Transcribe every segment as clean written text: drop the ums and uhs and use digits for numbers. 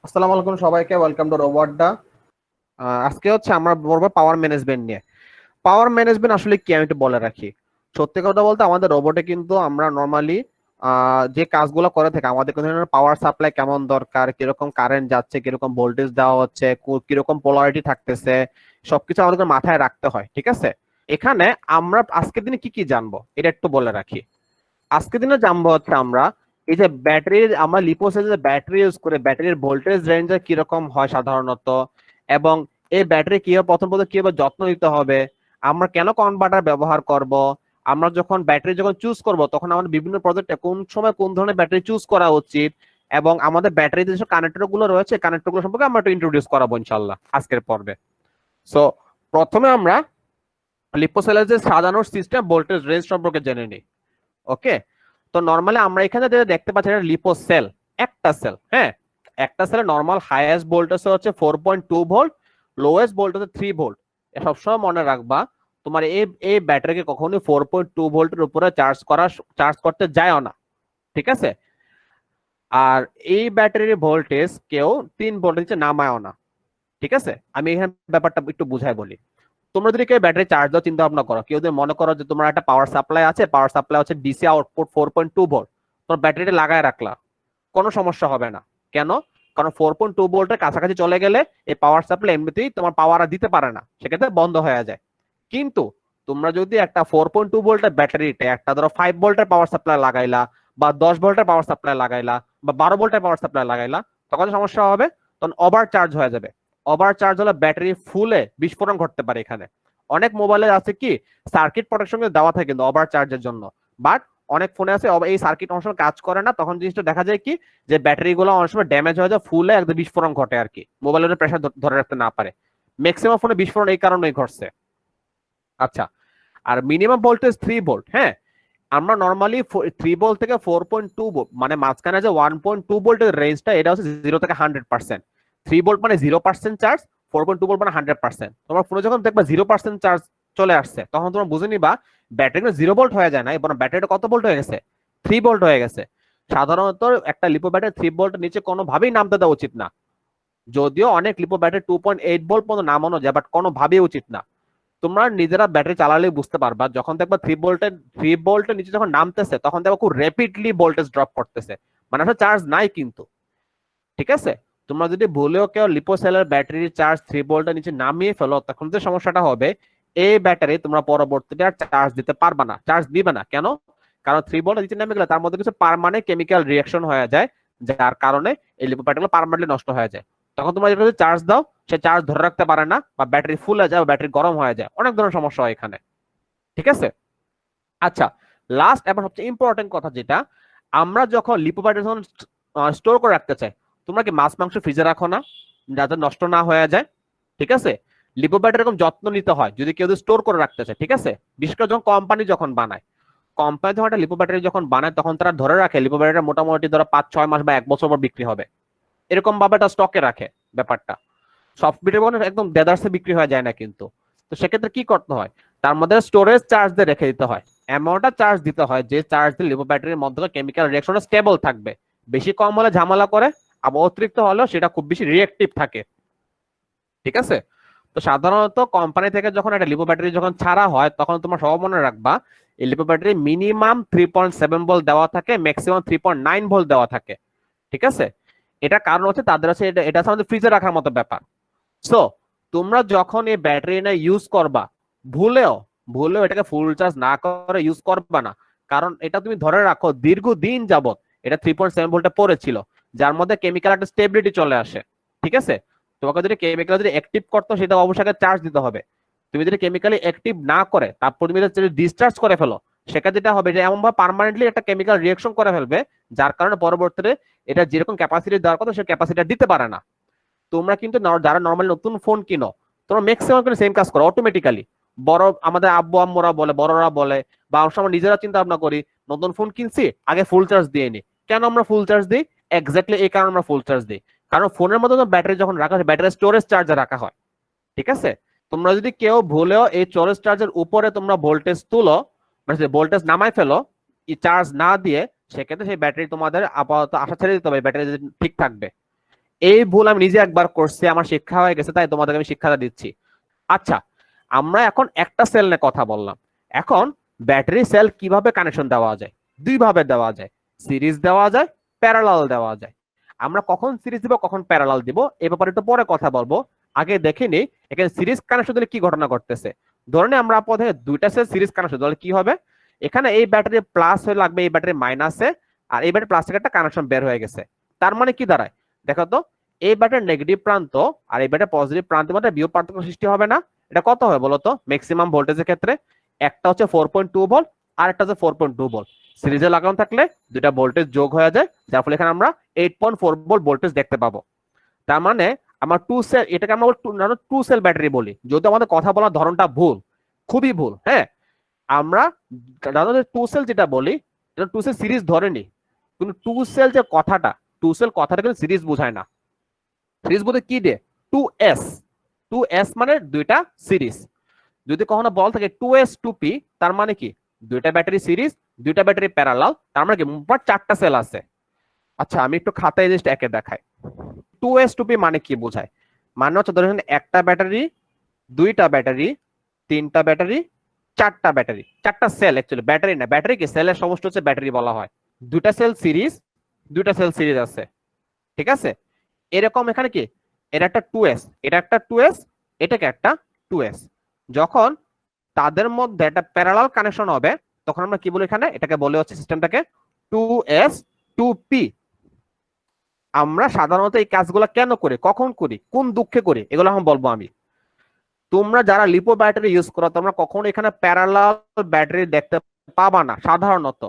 আসসালামু আলাইকুম সবাইকে, ওয়েলকাম টু রোবটডা। আজকে হচ্ছে আমরা বলবো পাওয়ার ম্যানেজমেন্ট নিয়ে। পাওয়ার ম্যানেজমেন্ট আসলে কি আমি একটু বলে রাখি। সত্যি কথা বলতে আমাদের রোবটে কিন্তু আমরা নর্মালি যে কাজগুলো করে থাকি, আমাদের কিন্তু পাওয়ার সাপ্লাই কেমন দরকার, কিরকম কারেন্ট যাচ্ছে, কিরকম ভোল্টেজ দেওয়া হচ্ছে, কিরকম পোলারিটি থাকতেছে, সবকিছু আমাদের মাথায় রাখতে হয়। ঠিক আছে, এখানে আমরা আজকের দিনে কি কি জানবো এটা একটু বলে রাখি। আজকের দিনে জানবো হচ্ছে আমরা এই যে ব্যাটারির, আমরা লিপোসের যে ব্যাটারি ইউজ করে ব্যাটারির ভোল্টেজ রেঞ্জ কিরকম হয় সাধারণত, এবং এই ব্যাটারি কিভাবে প্রথম কিভাবে যত্ন নিতে হবে, আমরা কেন কনভার্টার ব্যবহার করব, আমরা যখন ব্যাটারি যখন চুজ করব তখন আমাদের বিভিন্ন প্রজেক্টে কোন সময় কোন ধরনের ব্যাটারি চুজ করা উচিত, এবং আমাদের ব্যাটারিতে যেসব কানেক্টর গুলো রয়েছে কানেক্টর গুলো সম্পর্কে আমরা একটু ইন্ট্রোডিউস করাবো ইনশাল্লাহ আজকের পর্বে। সো প্রথমে আমরা লিপোসেলের যে সাজানোর সিস্টেম ভোল্টেজ রেঞ্জ সম্পর্কে জেনে নিই। ওকে, তো নর্মালি আমরা এখানে যেটা দেখতে পাচ্ছি এটা লিপো সেল, একটা সেল। হ্যাঁ, একটা সেলে নর্মাল হাইয়েস্ট ভোল্টেজ হচ্ছে 4.2 ভোল্ট, লোয়েস্ট ভোল্টেজ 3 ভোল্ট। সবসময় মনে রাখবা, তোমার এই এই ব্যাটারিকে কখনোই 4.2 ভোল্টের উপরে চার্জ করতে যায়ও না। ঠিক আছে, আর এই ব্যাটারির ভোল্টেজ কেউ 3 ভোল্টের নিচে নামায়ও না। ঠিক আছে, আমি এখানে ব্যাপারটা একটু বুঝাই বলি। তোমরা যদি কেউ ব্যাটারি চার্জ দাও, চিন্তা ভাবনা করো, কেউ যদি মনে করো যে তোমার একটা পাওয়ার সাপ্লাই আছে, পাওয়ার সাপ্লাই হচ্ছে ডিসি আউটপুট 4.2 ভোল্ট, তোমার ব্যাটারিটা লাগায় রাখলা, কোনো সমস্যা হবে না। কেন? কারণ 4.2 ভোল্টের কাছাকাছি চলে গেলে এই পাওয়ার সাপ্লাই এমনিতেই তোমার পাওয়ার দিতে পারে না, সেক্ষেত্রে বন্ধ হয়ে যায়। কিন্তু তোমরা যদি একটা 4.2 ভোল্টের ব্যাটারিতে একটা ধরো 5 ভোল্টের পাওয়ার সাপ্লাই লাগাইলা, বা 10 ভোল্টের পাওয়ার সাপ্লাই লাগাইলা, বা 12 ভোল্টের পাওয়ার সাপ্লাই লাগাইলা, তখন সমস্যা হবে, তখন ওভার চার্জ হয়ে যাবে। ওভার চার্জ হলে ব্যাটারি ফুলে বিস্ফোরণ ঘটতে পারে। এখানে অনেক মোবাইলে আছে কি সার্কিট প্রোটেকশন দেওয়া থাকে কিন্তু ওভার চার্জের জন্য, বাট অনেক ফোনে আছে এই সার্কিট অনেক সময় কাজ করে না, তখন জিনিসটা দেখা যায় কি যে ব্যাটারি গুলো অনেক সময় ড্যামেজ হয়ে যায়, ফুলে একদম বিস্ফোরণ ঘটে আর কি, মোবাইলের প্রেশার ধরে রাখতে না পারে। ম্যাক্সিমাম ফোনে বিস্ফোরণ এই কারণেই ঘটছে। আচ্ছা, আর মিনিমাম ভোল্টেজ 3 ভোল্ট। হ্যাঁ, আমরা নর্মালি 3 ভোল্ট থেকে 4.2 ভোল্ট, মানে মাঝখানে যে 1.2 ভোল্টের রেঞ্জটা, এটা হচ্ছে 0 থেকে 100%। 3 ভোল্ট মানে 0% চার্জ, 4.2 ভোল্ট মানে 100%। তোমার ফোনে যখন দেখবা 0% চার্জ চলে আসছে, তখন তোমরা বুঝে নিবা ব্যাটারি 0 ভোল্ট হয়ে যায় না, এবং ব্যাটারিটা কত ভোল্ট হয়ে গেছে, 3 ভোল্ট হয়ে গেছে। সাধারণত একটা লিপো ব্যাটারি 3 ভোল্টের নিচে কোনোভাবেই নামতে দেওয়া উচিত না। যদিও অনেক লিপো ব্যাটারি 2.8 ভোল্ট পর্যন্ত নামানো যায়, বাট কোনোভাবেই উচিত না। তোমরা নিজেরা ব্যাটারি চালালেই বুঝতে পারবা, যখন দেখবা 3 ভোল্টের নিচে যখন নামতেছে, তখন দেখবা খুব র্যাপিডলি ভোল্টেজ ড্রপ করতেছে, মানে আসলে চার্জ নাই কিন্তু। ঠিক আছে, তোমরা যদি ভুলেও কেউ লিপোসেলের ব্যাটারির চার্জ 3 ভোল্টের নিচে নামিয়ে ফেলো, তখন যে সমস্যাটা হবে, এই ব্যাটারি তোমরা পরবর্তীতে আর চার্জ দিতে পারবা না, চার্জ দিবে না। কেন? কারণ 3 ভোল্টের নিচে নেমে গেলে তার মধ্যে কিছু পার্মানেন্ট কেমিক্যাল রিয়াকশন হয়ে যায়, যার কারণে এই লিপো ব্যাটারিগুলো পার্মানেন্টলি নষ্ট হয়ে যায়। তখন তোমরা যদি চার্জ দাও, সে চার্জ ধরে রাখতে পারে না, বা ব্যাটারি ফুল হয়ে যায়, বা ব্যাটারি গরম হয়ে যায়, অনেক ধরনের সমস্যা হয় এখানে। ঠিক আছে, আচ্ছা, লাস্ট এবং সবচেয়ে ইম্পর্টেন্ট কথা যেটা, আমরা যখন লিপো ব্যাটারি যখন স্টোর করে রাখতে চাই, তোমরা কি মাছ মাংস ফ্রিজে রাখো না, যাতে নষ্ট না হয়ে যায়? ঠিক আছে, লিপো ব্যাটারি এরকম যত্ন নিতে হয় যদি কেউ স্টোর করে রাখতে চায়। ঠিক আছে, বিশেষ করে যখন কোম্পানি যখন বানায়, কোম্পানি যখন একটা লিপো ব্যাটারি যখন বানায়, তখন তারা ধরে রাখে লিপো ব্যাটারি মোটামুটি ধরো 5-6 মাস বা 1 বছর পর বিক্রি হবে, এরকম ভাবে এটা স্টকে রাখে ব্যাপারটা। সফটওয়্যার একদম দেদারসে বিক্রি হয়ে যায় না কিন্তু। তো সেক্ষেত্রে কি করতে হয়, তার মধ্যে স্টোরেজ চার্জ দিয়ে রেখে দিতে হয়, এমনটা চার্জ দিতে হয় যে চার্জ দিয়ে লিপো ব্যাটারির মধ্যে কেমিক্যাল রিয়াকশন স্টেবল থাকবে। বেশি কম হলে ঝামেলা করে, আবার অতিরিক্ত হলেও সেটা খুব বেশি রিয়েক্টিভ থাকে। ঠিক আছে, তো সাধারণত কোম্পানি থেকে যখন একটা লিপো ব্যাটারি যখন ছাড়া হয়, তখন তোমার সব মনে রাখবা এই লিপো ব্যাটারি মিনিমাম 3.7 ভোল্ট দেওয়া থাকে, ম্যাক্সিমাম 3.9 ভোল্ট দেওয়া থাকে। ঠিক আছে, এটা কারণ হচ্ছে তাদের আছে এটা এটা আমাদের ফ্রিজে রাখার মতো ব্যাপার। সো তোমরা যখন এই ব্যাটারি না ইউজ করবা, ভুলেও ভুলেও এটাকে ফুল চার্জ না করে ইউজ করবা না। কারণ এটা তুমি ধরে রাখো দীর্ঘদিন যাবত এটা 3.7 ভোল্টে পড়েছিল, যার মধ্যে কেমিক্যাল একটা স্টেবিলিটি চলে আসে। ঠিক আছে, তোমাকে যদি কেমিক্যাল যদি অ্যাক্টিভ করতো, সেটা অবশ্যই চার্জ দিতে হবে। তুমি যদি কেমিক্যালি অ্যাক্টিভ না করে তারপর তুমি যদি ডিসচার্জ করে ফেলো, সেটা যেটা হবে যে এমন ভাবে পার্মানেন্টলি একটা কেমিক্যাল রিয়াকশন করে ফেলবে, যার কারণে পরবর্তীতে এটা যেরকম ক্যাপাসিটি দেওয়ার কথা সে ক্যাপাসিটি দিতে পারে না। তোমরা কিন্তু যারা নর্মালি নতুন ফোন কিনো, তোমরা ম্যাক্সিমাম কিন্তু সেম কাজ করো অটোমেটিক্যালি। বড় আমাদের আব্বু আম্মুরা বলে, বড়রা বলে, বা অনেক সময় নিজেরা চিন্তা ভাবনা করি, নতুন ফোন কিনছি আগে ফুল চার্জ দিয়ে নি। কেন আমরা ফুল চার্জ দিই? এক্স্যাক্টলি এই কারণে আমরা ফুল চার্জ দিই, কারণ ফোনের মধ্যে ব্যাটারি যখন রাখা হয়, ব্যাটারি স্টোরেজ চার্জে রাখা হয়। ঠিক আছে, তোমরা যদি কেউ ভুলেও এই স্টোরেজ চার্জের উপরে তোমরা ভোল্টেজ তুলো, মানে ভোল্টেজ নামাই ফেলো চার্জ না দিয়ে, সেক্ষেত্রে সেই ব্যাটারি তোমাদের আপাতত আশা ছেড়ে দিতে হবে ব্যাটারি ঠিক থাকবে। এই ভুল আমি নিজে একবার করছি, আমার শিক্ষা হয়ে গেছে, তাই তোমাদেরকে আমি শিক্ষাটা দিচ্ছি। আচ্ছা, আমরা এখন একটা সেল নিয়ে কথা বললাম। এখন ব্যাটারি সেল কিভাবে কানেকশন দেওয়া যায়? দুই ভাবে দেওয়া যায়, সিরিজ দেওয়া যায়, প্যারালাল দেওয়া যায়। আমরা কখন সিরিজ দিব কখন প্যারালাল দিব এই ব্যাপারে একটু পরে কথা বলবো। আগে দেখে নিই এখানে সিরিজ কানেকশন দিলে কি ঘটনা ঘটতেছে। ধরে আমরা পথে দুইটা সেল সিরিজ কানেকশন দিলে কি হবে, এখানে এই ব্যাটারি প্লাস হয়ে লাগবে এই ব্যাটারি মাইনাসে, আর এই ব্যাটারি প্লাস থেকে একটা কানেকশন বের হয়ে গেছে। তার মানে কি দাঁড়ায় দেখো তো, এই ব্যাটারি নেগেটিভ প্রান্ত আর এই ব্যাটারি পজিটিভ প্রান্তের মধ্যে বিয়োগ পার্থক্য সৃষ্টি হবে না? এটা কত হয় বলতো ম্যাক্সিমাম ভোল্টেজের ক্ষেত্রে? একটা হচ্ছে 4.2 ভোল্ট আর একটা হচ্ছে 4.2 ভোল্ট। সিরিজে লাগানো থাকলে দুটা ভোল্টেজ যোগ হয়ে যায়, যার ফলে এখানে আমরা 8.4 ভোল্ট ভোল্টেজ দেখতে পাবো। তার মানে আমার টু সেল, এটাকে আমরা টু সেল ব্যাটারি বলি, যদি আমাদের কথা বলার ধরনটা ভুল, খুবই ভুল। হ্যাঁ, আমরা টু সেল যেটা বলি এটা টু সেল সিরিজ ধরেনি, কিন্তু টু সেল যে কথাটা, টু সেল কথাটা কিন্তু সিরিজ বোঝায় না। সিরিজ বলতে কি দিয়ে, টু এস, টু এস মানে দুইটা সিরিজ। যদি কখনো বল থাকে 2s2p, তার মানে কি দুইটা ব্যাটারি সিরিজ, দুইটা ব্যাটারি প্যারালাল, তার মানে কি মোট চারটা সেল আছে। আচ্ছা, আমি একটু খাতায় জাস্ট একে দেখাই 2s2p মানে কি বোঝায়। মানে হচ্ছে ধরেন একটা ব্যাটারি, দুইটা ব্যাটারি, তিনটা ব্যাটারি, চারটা ব্যাটারি, চারটা সেল। অ্যাকচুয়ালি ব্যাটারি না, ব্যাটারি কি সেলের সমষ্টি হচ্ছে ব্যাটারি বলা হয়। দুইটা সেল সিরিজ, দুইটা সেল সিরিজ আছে, ঠিক আছে। এরকম এখানে কি, এটা একটা 2s, এটা একটা 2s, এটাকে একটা 2s। যখন তাদের মধ্যে একটা প্যারালাল কানেকশন হবে তখন আমরা কি বলি, এখানে এটাকে বলে হচ্ছে সিস্টেমটাকে 2s2p। আমরা সাধারণত এই কাজগুলো কেন করি, কখন করি, কোন দুঃখে করি, এগুলো এখন বলবো আমি। তোমরা যারা লিপো ব্যাটারি ইউজ করো তোমরা কখনো এখানে প্যারালাল ব্যাটারি দেখতে পাবা না, সাধারণত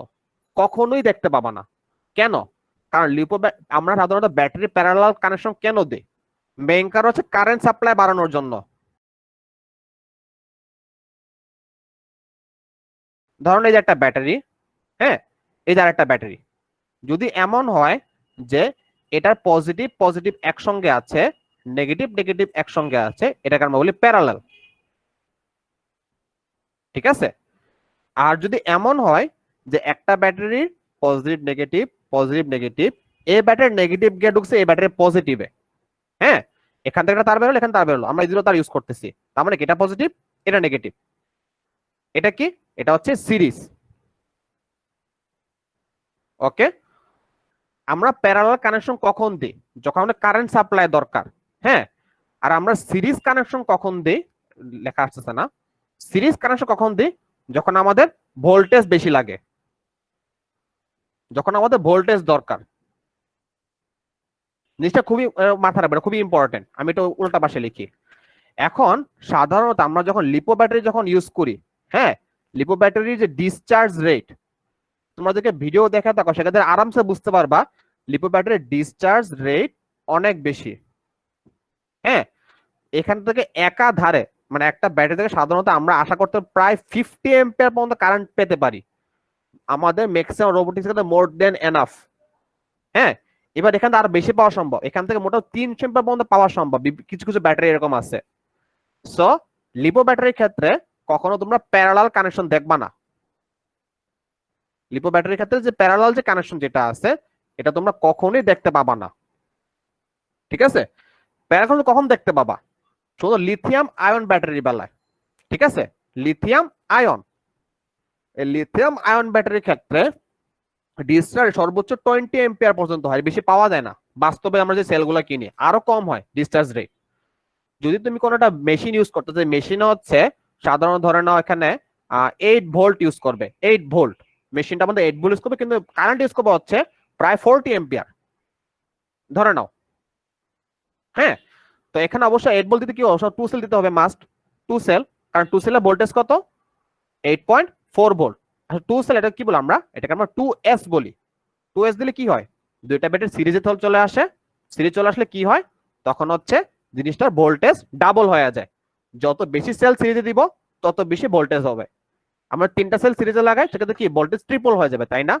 কখনোই দেখতে পাবা না। কেন? কারণ আমরা সাধারণত ব্যাটারি প্যারালাল কানেকশন কেন দিই, মেইন কারণ হচ্ছে কারেন্ট সাপ্লাই বাড়ানোর জন্য। ধরুন এই যে একটা ব্যাটারি, হ্যাঁ, এই যে একটা ব্যাটারি, যদি এমন হয় যে এটার পজিটিভ পজিটিভ একসঙ্গে আছে, নেগেটিভ নেগেটিভ একসঙ্গে আছে, এটাকে আমরা বলি প্যারালাল, ঠিক আছে। আর যদি এমন হয় যে একটা ব্যাটারির পজিটিভ নেগেটিভ, পজিটিভ নেগেটিভ, এই ব্যাটারির নেগেটিভ গিয়ে ঢুকছে এই ব্যাটারির পজিটিভে, হ্যাঁ, এখান থেকে তার বেরোলো, এখানে তার বেরোলো, আমরা এই দুটো তার ইউজ করতেছি, তার মানে এটা পজিটিভ এটা নেগেটিভ, এটা কি, এটা হচ্ছে সিরিজ। ওকে, আমরা প্যারালাল কানেকশন কখন দিই, যখন আমাদের কারেন্ট সাপ্লাই দরকার। হ্যাঁ, আর আমরা সিরিজ কানেকশন কখন দিই, লেখা আসতেছে না, সিরিজ কানেকশন কখন দিই, যখন আমাদের ভোল্টেজ বেশি লাগে, যখন আমাদের ভোল্টেজ দরকার। জিনিসটা খুবই মাথা রাখবেন, খুবই ইম্পর্টেন্ট। আমি এটা উল্টা পাশে লিখি। এখন সাধারণত আমরা যখন লিপো ব্যাটারি যখন ইউজ করি, হ্যাঁ, লিপো ব্যাটারির যে ডিসচার্জ রেট, তোমাদেরকে ভিডিও দেখা থাকো সেক্ষেত্রে আরামসে বুঝতে পারবা লিপো ব্যাটারির ডিসচার্জ রেট অনেক বেশি। হ্যাঁ, এখান থেকে একাধারে মানে একটা ব্যাটারি থেকে সাধারণত আমরা আশা করতে প্রায় 50 এম্পিয়ার পর্যন্ত কারেন্ট পেতে পারি। আমাদের ম্যাক্সিমাম রোবোটিক্স ক্ষেত্রে মোর দেন এনাফ। হ্যাঁ, এবার এখান থেকে আরো বেশি পাওয়া সম্ভব, এখান থেকে মোটামুটি 300 এম্পিয়ার পর্যন্ত পাওয়া সম্ভব, কিছু কিছু ব্যাটারি এরকম আছে। সো লিপো ব্যাটারির ক্ষেত্রে কখনো তোমরা প্যারালাল কানেকশন দেখবা না। লিপো ব্যাটারির ক্ষেত্রে যে প্যারালাল যে কানেকশন যেটা আছে এটা তোমরা কখনোই দেখতে পাবা না, ঠিক আছে। প্যারালাল কখন দেখতে পাবা, শুধু লিথিয়াম আয়ন ব্যাটারির বেলায়, ঠিক আছে। লিথিয়াম আয়ন, এই লিথিয়াম আয়ন ব্যাটারির ক্ষেত্রে ডিসচার্জ সর্বোচ্চ 20 এম্পিয়ার পর্যন্ত হয়, বেশি পাওয়া যায় না। বাস্তবে আমরা যে সেলগুলো কিনি আরো কম হয় ডিসচার্জ রেট। যদি তুমি কোনো একটা মেশিন ইউজ করতে, যে মেশিনে হচ্ছে সাধারণ ধরে নাও এখানে 8 ভোল্ট ইউজ করবে, 8 ভোল্ট, মেশিনটা আমাদের 8 ভোল্ট ইউজ করবে, কিন্তু কারেন্ট ইউজ করবে হচ্ছে প্রায় 40 এম্পিয়ার ধরে নাও। হ্যাঁ, তো এখানে অবশ্যই 8 ভোল্ট দিতে কি অবশ্যই 2 সেল দিতে হবে, মাস্ট 2 সেল, কারণ 2 সেলের ভোল্টেজ কত, 8.4 ভোল্ট। আচ্ছা 2 সেল এটা কি বলি আমরা, এটাকে আমরা 2s বলি। 2s দিলে কি হয়, দুইটা ব্যাটারি সিরিজে চলে আসে, সিরিজ চলে আসলে কি হয়, তখন হচ্ছে জিনিসটার ভোল্টেজ ডাবল হয়ে যায়। যত বেশি সেল সিরিজে দিব তত বেশি ভোল্টেজ হবে। আমরা তিনটা সেল সিরিজে লাগাই সেক্ষেত্রে কি ভোল্টেজ ট্রিপল হয়ে যাবে, তাই না।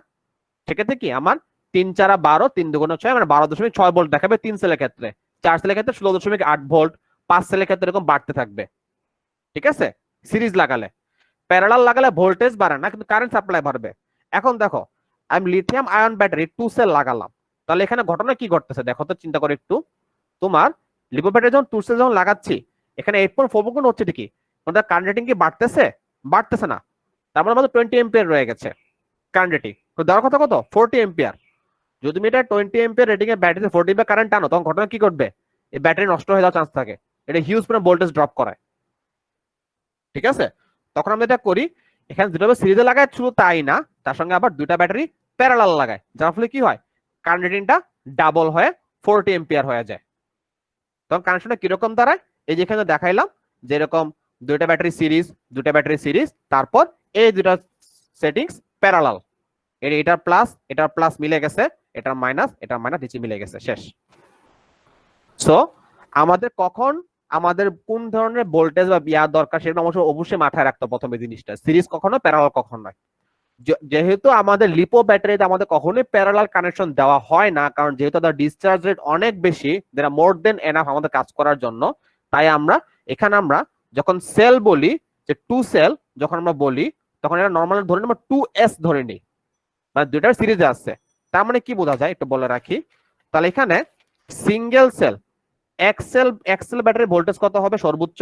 সেক্ষেত্রে কি আমার 3 4 12, 3 2 6 মানে 12.6 ভোল্ট দেখাবে 3 সেলের ক্ষেত্রে, 4 সেলের ক্ষেত্রে 16.8 ভোল্ট, 5 সেলের ক্ষেত্রে এরকম বাড়তে থাকবে, ঠিক আছে। সিরিজ লাগালে, প্যারালাল লাগালে ভোল্টেজ বাড়ে না কিন্তু কারেন্ট সাপ্লাই বাড়বে। এখন দেখো আমি লিথিয়াম আয়ন ব্যাটারি 2 সেল লাগালাম, তাহলে এখানে ঘটনা কি ঘটতেছে দেখো তো চিন্তা করে একটু। তোমার লিপো ব্যাটারি যখন 2 সেল যখন লাগাচ্ছি, এখানে 8.4 ভোল্ট হচ্ছে ঠিকই, তোমাদের কারেন্ট রেটিং কি বাড়তেছে? বাড়তেছে না। তার মানে আমাদের 20 এম্পিয়ার রয়ে গেছে কারেন্ট রেটিং। তো দেওয়ার কথা কত? 40 এম্পিয়ার। যদি তুমি এটা 20 এম্পিয়ার রেটিং এর ব্যাটারিতে 40 এম্পিয়ার কারেন্ট টানো, তখন ঘটনা কি ঘটবে? এই ব্যাটারি নষ্ট হয়ে যাওয়ার চান্স থাকে। এটা হিউজ পরিমাণ ভোল্টেজ ড্রপ করায়। ঠিক আছে, তখন আমরা এটা করি, এখানে দুটো সিরিজে লাগায়, শুধু তাই না, তার সঙ্গে আবার দুইটা ব্যাটারি প্যারালাল লাগায়, যার ফলে কি হয়, কারেন্ট রেটিংটা ডাবল হয়ে 40 এম্পিয়ার হয়ে যায়। তখন কানেকশনটা কিরকম দাঁড়ায়? এই যে এখানে দেখাইলাম, যেরকম দুইটা ব্যাটারি সিরিজ, তারপর এই দুটা সেটিংস প্যারালাল, এটার প্লাস মিলে গেছে, এটার মাইনাস নিচে মিলে গেছে, শেষ। সো আমাদের কখন আমাদের কোন ধরনের ভোল্টেজ বা বিয়ার দরকার সেটা অবশ্যই মাথায় রাখতে প্রথমে জিনিসটা, সিরিজ কখনো প্যারালাল কখনো নয়। যেহেতু আমাদের লিপো ব্যাটারিতে আমাদের কখনোই প্যারালাল কানেকশন দেওয়া হয় না, কারণ যেহেতু তার ডিসচার্জ রেট অনেক বেশি, যেটা মোর দেন এনাফ আমাদের কাজ করার জন্য, তাই আমরা এখানে যখন সেল বলি, যে 2 সেল যখন আমরা বলি, তখন এটা নর্মাল ধরে নিই, আমরা 2s ধরে নিই, মানে দুইটার সিরিজে আছে। তার মানে কি বোঝা যায় একটু বলে রাখি। তাহলে এখানে single cell excel battery voltage কত হবে? সর্বোচ্চ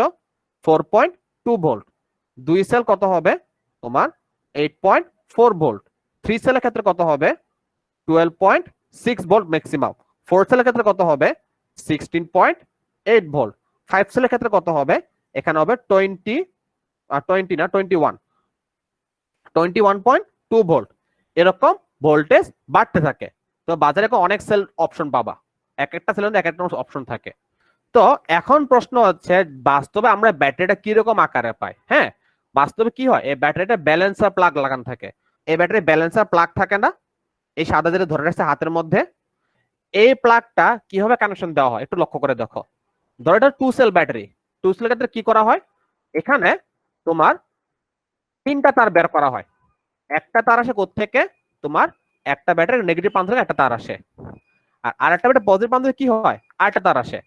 4.2 ভোল্ট। 2 সেল কত হবে? তোমার 8.4 ভোল্ট। 3 সেলের ক্ষেত্রে কত হবে? 12.6 ভোল্ট ম্যাক্সিমাম। 4 সেলের ক্ষেত্রে কত হবে? 16.8 ভোল্ট। 5 সেলের ক্ষেত্রে কত হবে? এখানে হবে 21.2 ভোল্ট। এরকম ভোল্টেজ বাড়তে থাকে। তো বাজারে অনেক সেল অপশন পাবা, এক একটা সেলের এক একটা অপশন থাকে। তো এখন প্রশ্ন হচ্ছে, বাস্তবে আমরা ব্যাটারিটা কিরকম আকারে পাই? হ্যাঁ, বাস্তবে কি হয়, এই ব্যাটারিটা ব্যালেন্সার প্লাগ লাগানো থাকে। এই ব্যাটারি ব্যালেন্সার প্লাগ থাকে না, এই সাদা যেটা ধরে রাখছে হাতের মধ্যে, এই প্লাগটা কিভাবে কানেকশন দেওয়া হয় একটু লক্ষ্য করে দেখো। ধরো এটা 2 সেল ব্যাটারি, 2 সেলের ক্ষেত্রে কি করা হয়, এখানে তোমার 3টা তার বের করা হয়। একটা তার আসে কোত্থেকে? তোমার একটা ব্যাটারি নেগেটিভ প্রান্ত থেকে একটা তার আসে, আর আরেকটা ব্যাটারি পজিটিভ প্রান্ত থেকে কি হয়, আরেকটা তার আসে।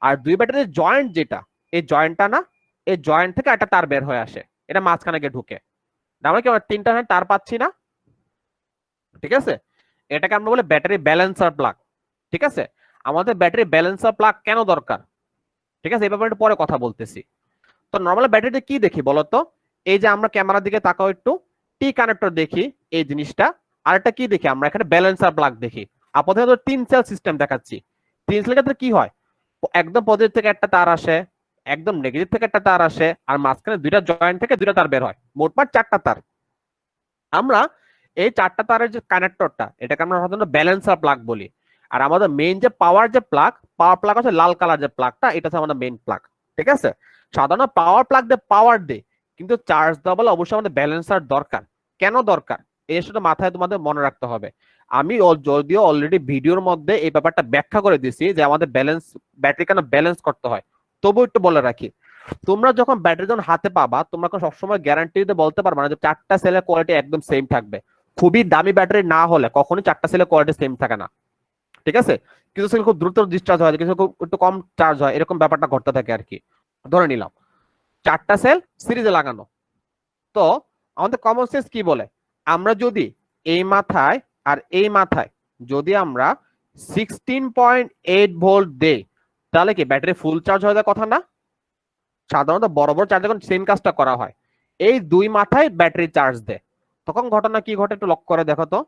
আর দুই ব্যাটারির জয়েন্ট যেটা, এই জয়েন্টটা না, এই জয়েন্ট থেকে একটা তার বের হয়ে আসে, এটা মাঝখানে গিয়ে ঢুকে। আমরা কি 3টা তার পাচ্ছি না? ঠিক আছে, এটাকে আমরা বলি ব্যাটারি ব্যালেন্সার প্লাগ। ঠিক আছে, আমাদের ব্যাটারি ব্যালেন্সার প্লাগ কেন দরকার? ঠিক আছে, এই ব্যাপারে পরে কথা বলতেছি। তো নর্মাল ব্যাটারিতে কি দেখি বলতো? এই যে আমরা ক্যামেরার দিকে তাকাও একটু, টি কানেক্টর দেখি, এই জিনিসটা। আর একটা কি দেখি আমরা এখানে? ব্যালেন্সার প্লাগ দেখি। আপাতত 3 সেল সিস্টেম দেখাচ্ছি। 3 সেলের ক্ষেত্রে কি হয়, একদম পজিটিভ থেকে একটা তার আসে, একদম নেগেটিভ থেকে একটা তার আসে, আর মাঝখানে দুইটা জয়েন্ট থেকে দুইটা তার বের হয়, মোটমাট 4টা তার। আমরা এই 4টা তারের যে কানেক্টরটা, এটাকে আমরা সাধারণত ব্যালেন্সার প্লাগ বলি। আর আমাদের মেইন যে পাওয়ার প্লাগ আছে লাল কালার যে প্লাগটা, এটা হচ্ছে আমাদের মেইন প্লাগ। ঠিক আছে, সাধারণত পাওয়ার প্লাগ দিয়ে পাওয়ার দেয়, কিন্তু চার্জ দেওয়া বলে অবশ্যই আমাদের ব্যালেন্সার দরকার। কেন দরকার, এই সেটা মাথায় তোমাদের মনে রাখতে হবে। আমি যদিও অলরেডি ভিডিওর মধ্যে এই ব্যাপারটা ব্যাখ্যা করে দিছি যে আমাদের ব্যাটারি কেন ব্যালেন্স করতে হয়, তবু একটু বলে রাখি। তোমরা যখন ব্যাটারি যখন হাতে পাবা, তোমরা সবসময় গ্যারান্টি দিতে বলতে পারবে না যে 4টা সেলের কোয়ালিটি একদম সেম থাকবে। খুবই দামি ব্যাটারি না হলে কখনোই 4টা সেলের কোয়ালিটি সেম থাকে না। ঠিক আছে, কিছু সেল খুব দ্রুত ডিসচার্জ হয়, কিছু একটু কম চার্জ হয়, এরকম ব্যাপারটা ঘটতে থাকে আর কি। ধরে নিলাম 4টা সেল সিরিজে লাগানো, তো আমাদের কমন সেন্স কি বলে, আমরা যদি এই মাথায় আর এই মাথায় যদি আমরা 16.8 ভোল্ট দেই, তাহলে কি ব্যাটারি ফুল চার্জ হয়ে যাওয়ার কথা না? সাধারণত বড় বড় চার্জ যখন সেম কাজটা করা হয়, এই দুই মাথায় ব্যাটারি চার্জ দেয়, তখন ঘটনা কি ঘটে একটু লক্ষ্য করে দেখো তো।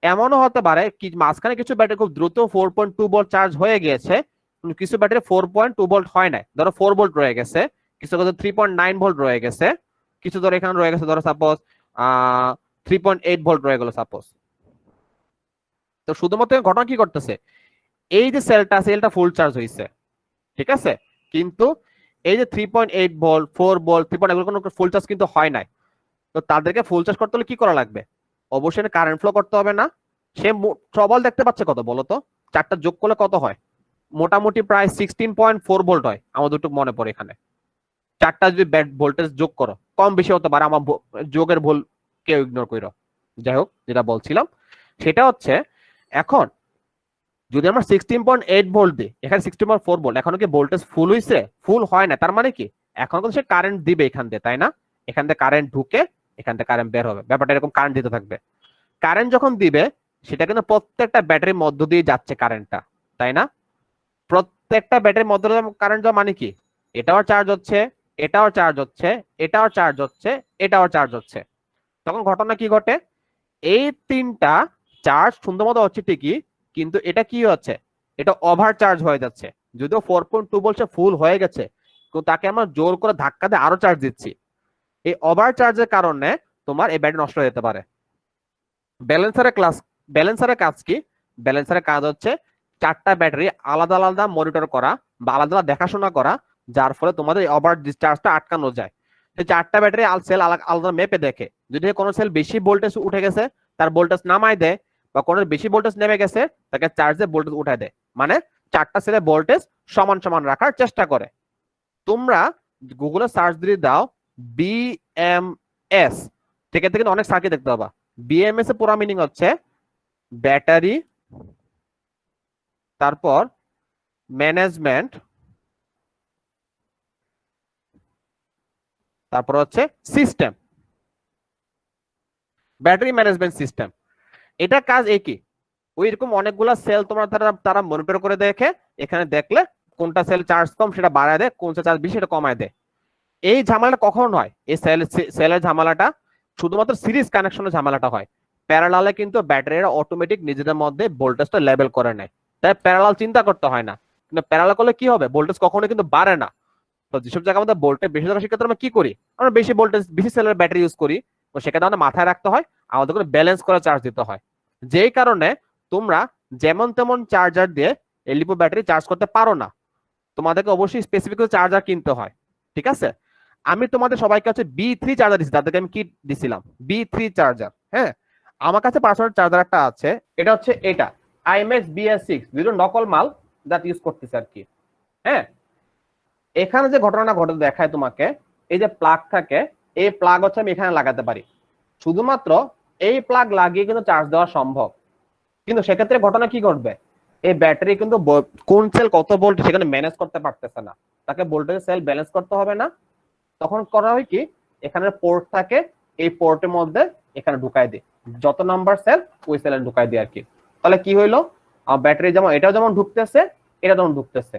এমনও হতে পারে কি মাঝখানে কিছু ব্যাটারি খুব দ্রুত 4.2 ভোল্ট চার্জ হয়ে গিয়েছে, কিছু ব্যাটারি 4.2 ভোল্ট হয় নাই, ধরো 4 ভোল্ট রয়ে গেছে, কিছু 3.9 ভোল্ট রয়ে গেছে, কিছু ধরো এখানে রয়ে গেছে ধরো সাপোজ 3.8 ভোল্ট রয়ে গেল সাপোজ। তো শুধুমাত্র ঘটনা কি করতেছে, এই যে সেলটা ফুল চার্জ হয়েছে, ঠিক আছে, কিন্তু এই যে 3.8 ভোল্ট 4 ভোল্ট 3.8 কোনো ফুল চার্জ কিন্তু হয় নাই। তো তাদেরকে ফুল চার্জ করতে হলে কি করা লাগবে? অবশ্যই কারেন্ট ফ্লো করতে হবে না? সে ট্রবল দেখতে পাচ্ছে কত বলতো, 4টা যোগ করলে কত হয়? মোটামুটি প্রায় 16.4 ভোল্ট হয় আমার দুটো মনে পড়ে এখানে। 4টা যদি ভোল্টেজ যোগ করো, কম বেশি হতে পারে, আমার যোগের ভুল কেউ ইগনোর করো। যাই হোক, যেটা বলছিলাম সেটা হচ্ছে, এখন যদি আমরা 16.8 ভোল্ট দিই, এখানে 16.4 ভোল্ট, এখনো কি ভোল্টেজ ফুল হইছে? ফুল হয় না। তার মানে কি, এখন কিন্তু সে কারেন্ট দিবে এখান দিয়ে, তাই না? এখান থেকে কারেন্ট ঢুকে এখান থেকে কারেন্ট বের হবে, ব্যাপারটা এরকম কারেন্ট দিতে থাকবে। কারেন্ট যখন দিবে, সেটা কিন্তু প্রত্যেকটা ব্যাটারির মধ্য দিয়ে যাচ্ছে কারেন্টটা, তাই না? প্রত্যেকটা ব্যাটারির মধ্যে কারেন্ট যাওয়া মানে কি, এটাও চার্জ হচ্ছে, এটাও চার্জ হচ্ছে, এটাও চার্জ হচ্ছে, এটাও চার্জ হচ্ছে। তখন ঘটনা কি ঘটে, এই তিনটা চার্জ সুন্দর মতো হচ্ছে ঠিকই, কিন্তু এটা কি হচ্ছে, এটা ওভার চার্জ হয়ে যাচ্ছে। যদিও 4.2 বলছে ফুল হয়ে গেছে, কিন্তু তাকে আমরা জোর করে ধাক্কা দিয়ে আরো চার্জ দিচ্ছি। এই ওভার চার্জের কারণে তোমার এই ব্যাটারি নষ্ট হয়ে যেতে পারে। ব্যালেন্সারের ক্লাস, ব্যালেন্সারের কাজ কি, ব্যালেন্সারের কাজ হচ্ছে চারটা ব্যাটারি আলাদা আলাদা মনিটর করা বা আলাদা আলাদা দেখাশোনা করা, যার ফলে তোমাদের ওভার ডিসচার্জটা আটকানো যায়। সেই চারটা ব্যাটারি সেল আলাদা মেপে দেখে, যদি কোনো সেল বেশি ভোল্টেজ উঠে গেছে তার ভোল্টেজ নামায় দেয়, বা কোনো বেশি ভোল্টেজ নেমে গেছে তাকে চার্জে ভোল্টেজ উঠায় দেয়, মানে চারটা সেলের ভোল্টেজ সমান সমান রাখার চেষ্টা করে। তোমরা গুগলে সার্চ দিয়ে দাও বিএমএস, থেকে থেকে অনেক সার্কিট দেখতে পাবা। বিএমএস এর পুরো মিনিং হচ্ছে ব্যাটারি, তারপর ম্যানেজমেন্ট, তারপর হচ্ছে সিস্টেম, ব্যাটারি ম্যানেজমেন্ট সিস্টেম। এটা কাজ একই, ওই রকম অনেকগুলা সেল তোমরা তারা মনিটর করে দেখে, এখানে দেখলে কোনটা সেল চার্জ কম সেটা বাড়ায় দেয়, কোনটা চার্জ বেশি সেটা কমায় দেয়। এই ঝামেলাটা কখন হয়, এই সেলের ঝামেলাটা শুধুমাত্র সিরিজ কানেকশনের ঝামেলাটা হয়। প্যারালালে কিন্তু ব্যাটারিরা অটোমেটিক নিজেদের মধ্যে ভোল্টেজটা লেভেল করে নেয়, তাই প্যারালাল চিন্তা করতে হয় না। কিন্তু প্যারালাল করলে কি হবে, ভোল্টেজ কখনো কিন্তু বাড়ে না। তো যেসব জায়গায় আমাদের ভোল্টেজ বেশি থাকার সেক্ষেত্রে আমরা কি করি, আমরা বেশি ভোল্টেজ বেশি সেলের ব্যাটারি ইউজ করি। তো সেক্ষেত্রে আমাদের মাথায় রাখতে হয় আমাদের করে ব্যালেন্স করে চার্জ দিতে হয়। যেই কারণে তোমরা যেমন তেমন চার্জার দিয়ে এলইপি ব্যাটারি চার্জ করতে পারো না, তোমাদেরকে অবশ্যই স্পেসিফিক চার্জার কিনতে হয়। ঠিক আছে, আমি তোমাদের সবাইকে হচ্ছে B3 চার্জার দিচ্ছি, তাদেরকে আমি কি দিছিলাম, B3 চার্জার। হ্যাঁ, আমার কাছে পার্সোনাল চার্জার একটা আছে, এটা হচ্ছে এটা IMX BS6, যেটা নকল মাল যা ইউজ করতেছে আর কি। হ্যাঁ, এখানে যে ঘটনাটা ঘটে দেখায় তোমাকে, এই যে প্লাগ থাকে, এই প্লাগ হচ্ছে আমি এখানে লাগাতে পারি, শুধুমাত্র এই প্লাগ লাগিয়ে কিন্তু চার্জ দেওয়া সম্ভব। কিন্তু সেক্ষেত্রে ঘটনা কি ঘটবে, এই ব্যাটারি কিন্তু কোন সেল কত ভোল্ট সেখানে ম্যানেজ করতে পারতেছে না, তাকে ভোল্টেজ সেল ব্যালেন্স করতে হবে না। তখন করা হয় কি, এখানে পোর্ট থাকে, এই পোর্টের মধ্যে এখানে ঢুকাই দিই, যত নাম্বার সেল ওই সেলে ঢুকাই দিই আর কি। তাহলে কি হইলো, ব্যাটারি যেমন এটাও যেমন ঢুকতেছে, এটা যেমন ঢুকতেছে।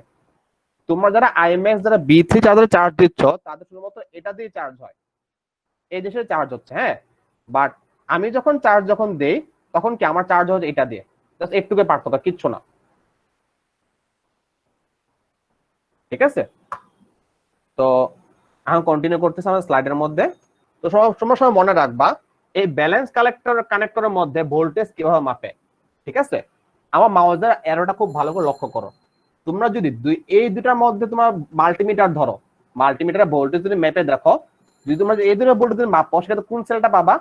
তোমরা যারা আইএমএক্স যারা B3 চার্জারে চার্জ দিচ্ছ, তাদের শুধুমাত্র এটা দিয়ে চার্জ হয়, এই দেশে চার্জ হচ্ছে। হ্যাঁ, বাট আমি যখন চার্জ দেই, তখন কি আমার চার্জ হচ্ছে এটা দিয়ে, জাস্ট একটুকে পার্থক্য, কিচ্ছু না। ঠিক আছে, তো এখন কন্টিনিউ করতেছি আমাদের স্লাইডের মধ্যে। তো তোমরা সবাই মনে রাখবা এই ব্যালেন্স কানেক্টরের মধ্যে ভোল্টেজ কিভাবে মাপে। ঠিক আছে, আমার মাউসের অ্যারোটা খুব ভালো করে লক্ষ্য করো। তোমরা যদি এই দুটার মধ্যে তোমার মাল্টিমিটার ধরো, মাল্টিমিটারের ভোল্টেজ যদি মেপে দেখো, যদি তোমরা এই দুটো ভোল্টেজ মাপো, সেক্ষেত্রে কোন সেলটা পাবা,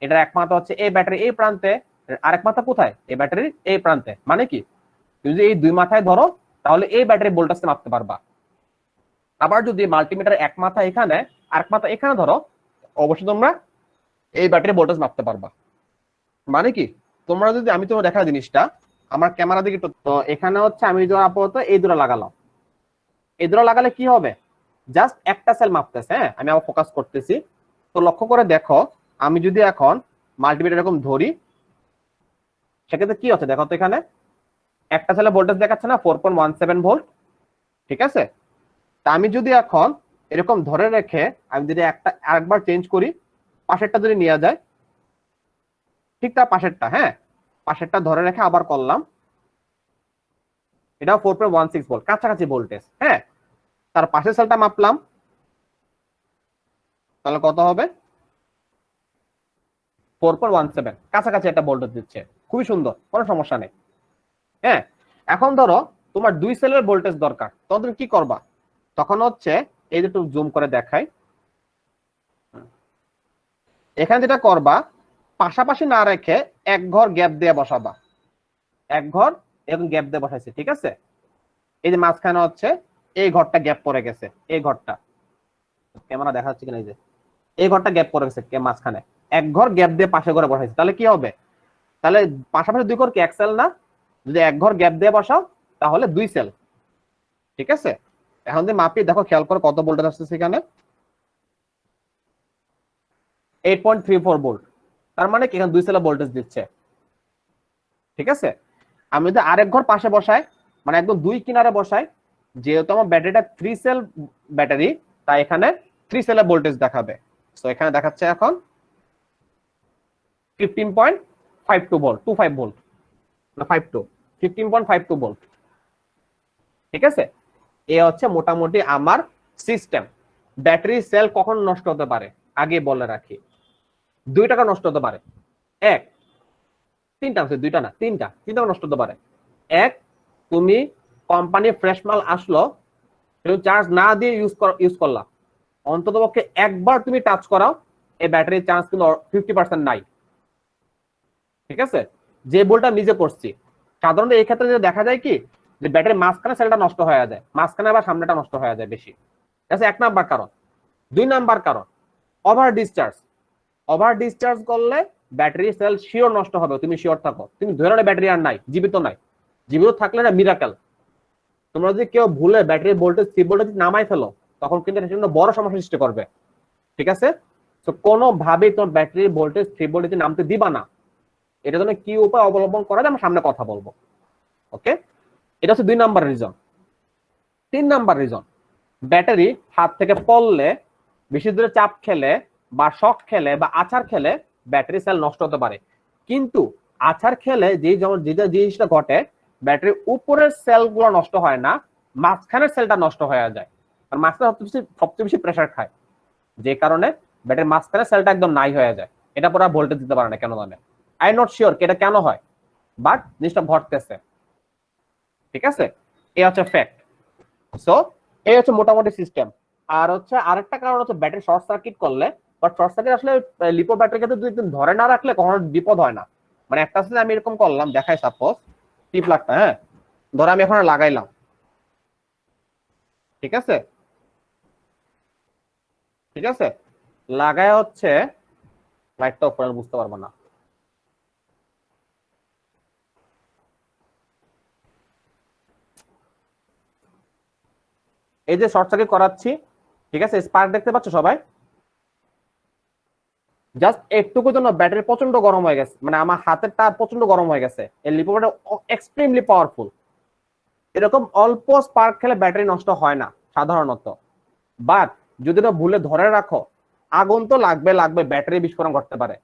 এটার এক মাথা হচ্ছে এই ব্যাটারি এই প্রান্তে, আরেক মাথা কোথায়, এই ব্যাটারির এই প্রান্তে। মানে কি, তুমি যদি এই দুই মাথায় ধরো তাহলে এই ব্যাটারি ভোল্টেজটা মাপতে পারবা। আবার যদি মাল্টিমিটার এক মাথা এখানে আরেক মাথা এখানে ধরো, অবশ্যই তোমরা এই ব্যাটারি ভোল্টেজ মাপতে পারবা। মানে কি, তোমরা যদি, আমি তোমার দেখা জিনিসটা আমার ক্যামেরা দিকে, তো এখানে হচ্ছে আমি যদি আপাতত এই দুটো লাগালাম, এই দুটো লাগালে কি হবে, জাস্ট একটা সেল মাপতেছে। হ্যাঁ, আমি আবার ফোকাস করতেছি, তো লক্ষ্য করে দেখো, আমি যদি এখন মাল্টিমিটার এরকম ধরি, সেক্ষেত্রে কি হচ্ছে দেখো তো, এখানে একটা সেলে ভোল্টেজ দেখাচ্ছে না 4.17 ভোল্ট। ঠিক আছে, তা আমি যদি এখন এরকম ধরে রেখে আমি যদি একটা আরেকবার চেঞ্জ করি, পাশেরটা যদি নেওয়া যায়, ঠিক তার পাশেরটা, হ্যাঁ পাশেরটা ধরে রেখে আবার করলাম, এটাও 4.16 ভোল্ট, কাছাকাছি ভোল্টেজ। হ্যাঁ, তার পাশের সেলটা মাপলাম, তাহলে কত হবে, 4.17, কাছাকাছি একটা ভোল্টেজ দিচ্ছে, খুবই সুন্দর, কোনো সমস্যা নেই। হ্যাঁ, এখন ধরো তোমার দুই সেলের ভোল্টেজ দরকার, তখন তুমি কি করবা, তখন হচ্ছে এই যে একটু জুম করে দেখাই, এখানে যেটা করবা, পাশাপাশি না রেখে এক ঘর গ্যাপ দিয়ে বসাবা, এক ঘর এবং গ্যাপ দিয়ে বসাইছে। ঠিক আছে, এই যে মাঝখানে হচ্ছে এই ঘরটা গ্যাপ পড়ে গেছে, এই ঘরটা ক্যামেরা দেখা যাচ্ছে কিনা, এই যে এই ঘরটা গ্যাপ পড়ে গেছে মাঝখানে, এক ঘর গ্যাপ দিয়ে পাশে ঘরে বসাইছে। তাহলে কি হবে, তাহলে পাশাপাশি দুই ঘর কি এক সেল না, যদি এক ঘর গ্যাপ দিয়ে বসাও তাহলে দুই সেল। ঠিক আছে, এখন যদি মাপি দেখো, খেয়াল করে কত ভোল্টেজ আসছে সেখানে, 8.34 ভোল্ট। তার মানে কি এখানে দুই সেলে ভোল্টেজ দিচ্ছে। ঠিক আছে, আমি যদি আরেক ঘর পাশে বসাই, মানে একদম দুই কিনারে বসাই, যেহেতু আমার ব্যাটারিটা 3 সেল ব্যাটারি, তাই এখানে 3 সেলের ভোল্টেজ দেখাবে। সো এখানে দেখাচ্ছে এখন 15.52 ভোল্ট, 25 ভোল্ট না 52, 15.52 ভোল্ট। ঠিক আছে, এ হচ্ছে মোটামুটি আমার সিস্টেম। ব্যাটারি সেল কখন নষ্ট হতে পারে আগে বলে রাখি, 2 টাকা নষ্ট হতে পারে। এক, তিনটা আছে, 2টা না, তিনটা নষ্ট হতে পারে। এক, তুমি কোম্পানি ফ্রেশ মাল আসলো, তুমি চার্জ না দিয়ে ইউজ করলা, অন্তত পক্ষে একবার তুমি টাচ করাও, এই ব্যাটারির চার্জ কিন্তু 50% নাই। ঠিক আছে, যে ভুলটা নিজে করছি। সাধারণত এই ক্ষেত্রে যে দেখা যায় কি, যে ব্যাটারির মাঝখানে সেলটা নষ্ট হয়ে যায়, মাঝখানে আবার সামনেটা নষ্ট হয়ে যায় বেশি। ঠিক আছে, 1 নাম্বার কারণ। 2 নাম্বার কারণ, ওভার ডিসচার্জ। ওভার ডিসচার্জ করলে ব্যাটারি সেল শিওর নষ্ট হবে, তুমি শিওর থাকো। তুমি ধরে নাও ব্যাটারি আর নাই, জীবিত নাই। জীবিত থাকলে না মিরাকেল। তোমরা যদি কেউ ভুলে ব্যাটারির ভোল্টেজ 3 ভোল্টেজ নামাই ফেলো, তখন কিন্তু এটার জন্য বড় সমস্যা সৃষ্টি করবে। ঠিক আছে, তো কোনোভাবেই তোমার ব্যাটারির ভোল্টেজ 3 ভোল্টেজ নামতে দিবা না। এটা জন্য কি উপায় অবলম্বন করা যায় আমরা সামনে কথা বলবো। ওকে, এটা হচ্ছে 2 number reason. 3 number reason, battery হাত থেকে পড়লে, বেশি দূরে চাপ খেলে বা শক খেলে বা আছাড় খেলে ব্যাটারি সেল নষ্ট হতে পারে। কিন্তু আছাড় খেলে যে জিনিসটা ঘটে, ব্যাটারির উপরের সেলগুলো নষ্ট হয় না, মাঝখানের সেলটা নষ্ট হয়ে যায়। আর মাঝখানে সবচেয়ে বেশি প্রেসার খায়, যে কারণে ব্যাটারির মাঝখানের সেলটা একদম নাই হয়ে যায়। এটা পরে ভোল্টেজ দিতে পারে না কেন জানে, আই নট শিওর এটা কেন হয়, বাট জিনিসটা ঘটতেছে। ঠিক আছে, এই হচ্ছে ফ্যাক্ট। সো এই হচ্ছে মোটামুটি সিস্টেম। আর হচ্ছে আরেকটা কারণ হচ্ছে ব্যাটারি শর্ট সার্কিট করলে, বাট শর্ট সার্কিট আসলে লিপো ব্যাটারি ক্ষেত্রে 2 দিন ধরে না রাখলে কখনো বিপদ হয় না। মানে একটা সাথে আমি এরকম করলাম, দেখাই সাপোজ টিপ লাগটা, হ্যাঁ ধরো আমি এখন লাগাইলাম। ঠিক আছে, ঠিক আছে, লাগায় হচ্ছে লাইটটা উপরে বুঝতে পারবো না। এই যে শর্ট সার্কিট করাচ্ছি, ঠিক আছে, স্পার্ক দেখতে পাচ্ছ সবাই? জাস্ট একটুকু জন্য ব্যাটারি প্রচন্ড গরম হয়ে গেছে, মানে আমার হাতের তার প্রচন্ড গরম হয়ে গেছে। এই লিপো ব্যাটারি এক্সট্রিমলি পাওয়ারফুল। এরকম অল্প স্পার্ক খেলে ব্যাটারি নষ্ট হয় না সাধারণত, বাট যদি না ভুলে ধরে রাখো, আগুন তো লাগবে, ব্যাটারি বিস্ফোরণ ঘটতে পারে।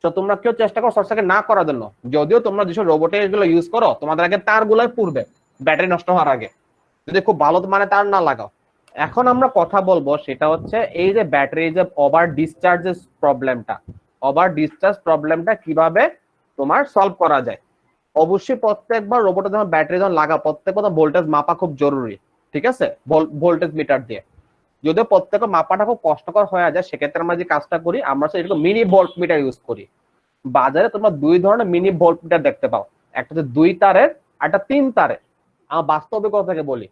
তো তোমরা কেউ চেষ্টা করো শর্ট সার্কিট না করার জন্য। যদিও তোমরা যেসব রোবটে এগুলো ইউজ করো, তোমাদের আগে তার গুলোই পুড়বে ব্যাটারি নষ্ট হওয়ার আগে, যদি খুব ভালো মানে তার না লাগাও। এখন আমরা কথা বলবো সেটা হচ্ছে এই যে ব্যাটারি যে ওভার ডিসচার্জেস প্রবলেমটা, ওভার ডিসচার্জ প্রবলেমটা কিভাবে তোমার সলভ করা যায়। অবশ্যই প্রত্যেকবার রোবটে যখন ব্যাটারি যখন লাগা, প্রত্যেকবার ভোল্টেজ মাপা খুব জরুরি। ঠিক আছে, ভোল্টেজ মিটার দিয়ে। যদিও প্রত্যেক মাপাটা খুব কষ্টকর হয়ে যায়, সেক্ষেত্রে আমরা যে কাজটা করি, আমরা এরকম মিনি ভোল্ট মিটার ইউজ করি। বাজারে তোমরা 2 ধরনের মিনি ভোল্ট মিটার দেখতে পাও, একটা হচ্ছে 2 তারের, একটা 3 তারের। আমার বাস্তবে কথা থেকে বলি,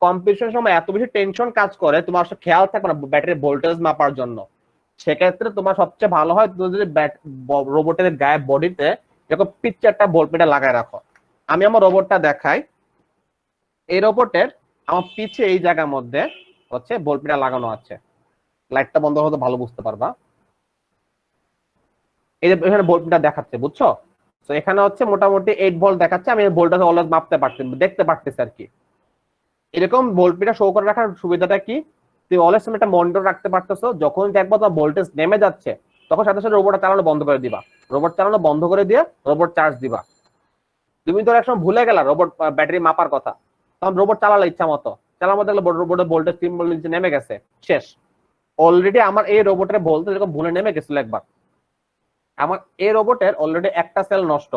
কম্পিটিশনের সময় এত বেশি টেনশন কাজ করে, তোমার খেয়াল থাকবে না ব্যাটারির ভোল্টেজ মাপার জন্য। সেক্ষেত্রে তোমার সবচেয়ে ভালো হয় তুমি যদি রোবটের গায়ে বডিতে এরকম পিচ্ছে একটা ভোল্টমিটার লাগায় রাখো। আমি আমার রোবটটা দেখাই। এই রোবটের আমার পিছে এই জায়গার মধ্যে হচ্ছে ভোল্টমিটার লাগানো আছে। লাইটটা বন্ধ হতে ভালো বুঝতে পারবা। এই যে এখানে ভোল্টমিটার দেখাচ্ছে, বুঝছো? তো এখানে হচ্ছে মোটামুটি 8 ভোল্ট দেখাচ্ছে। আমি ভোল্টটা অলওয়েজ মাপতে পারছি, দেখতে পারতেছি আর কি। এরকম ভোল্টমিটার শো করে রাখার সুবিধাটা কি, তুমি অলওয়েজ তুমি একটা মনিটর রাখতে পারতেছো। যখন দেখবো তোমার ভোল্টেজ নেমে যাচ্ছে, তখন সাথে সাথে রোবটটা চালানো বন্ধ করে দিবা। রোবট চালানো বন্ধ করে দিয়ে রোবট চার্জ দিবা। তুমি তো একসময় ভুলে গেলা রোবট ব্যাটারি মাপার কথা, তখন রোবট চালালে ইচ্ছা মতো, চালার মধ্যে রোবটের ভোল্টেজ 3 ভোল্ট নিচে নেমে গেছে, শেষ। অলরেডি আমার এই রোবটের ভোল্টেজ এরকম ভুলে নেমে গেছিল একবার। আমার এই রোবটের অলরেডি একটা সেল নষ্ট,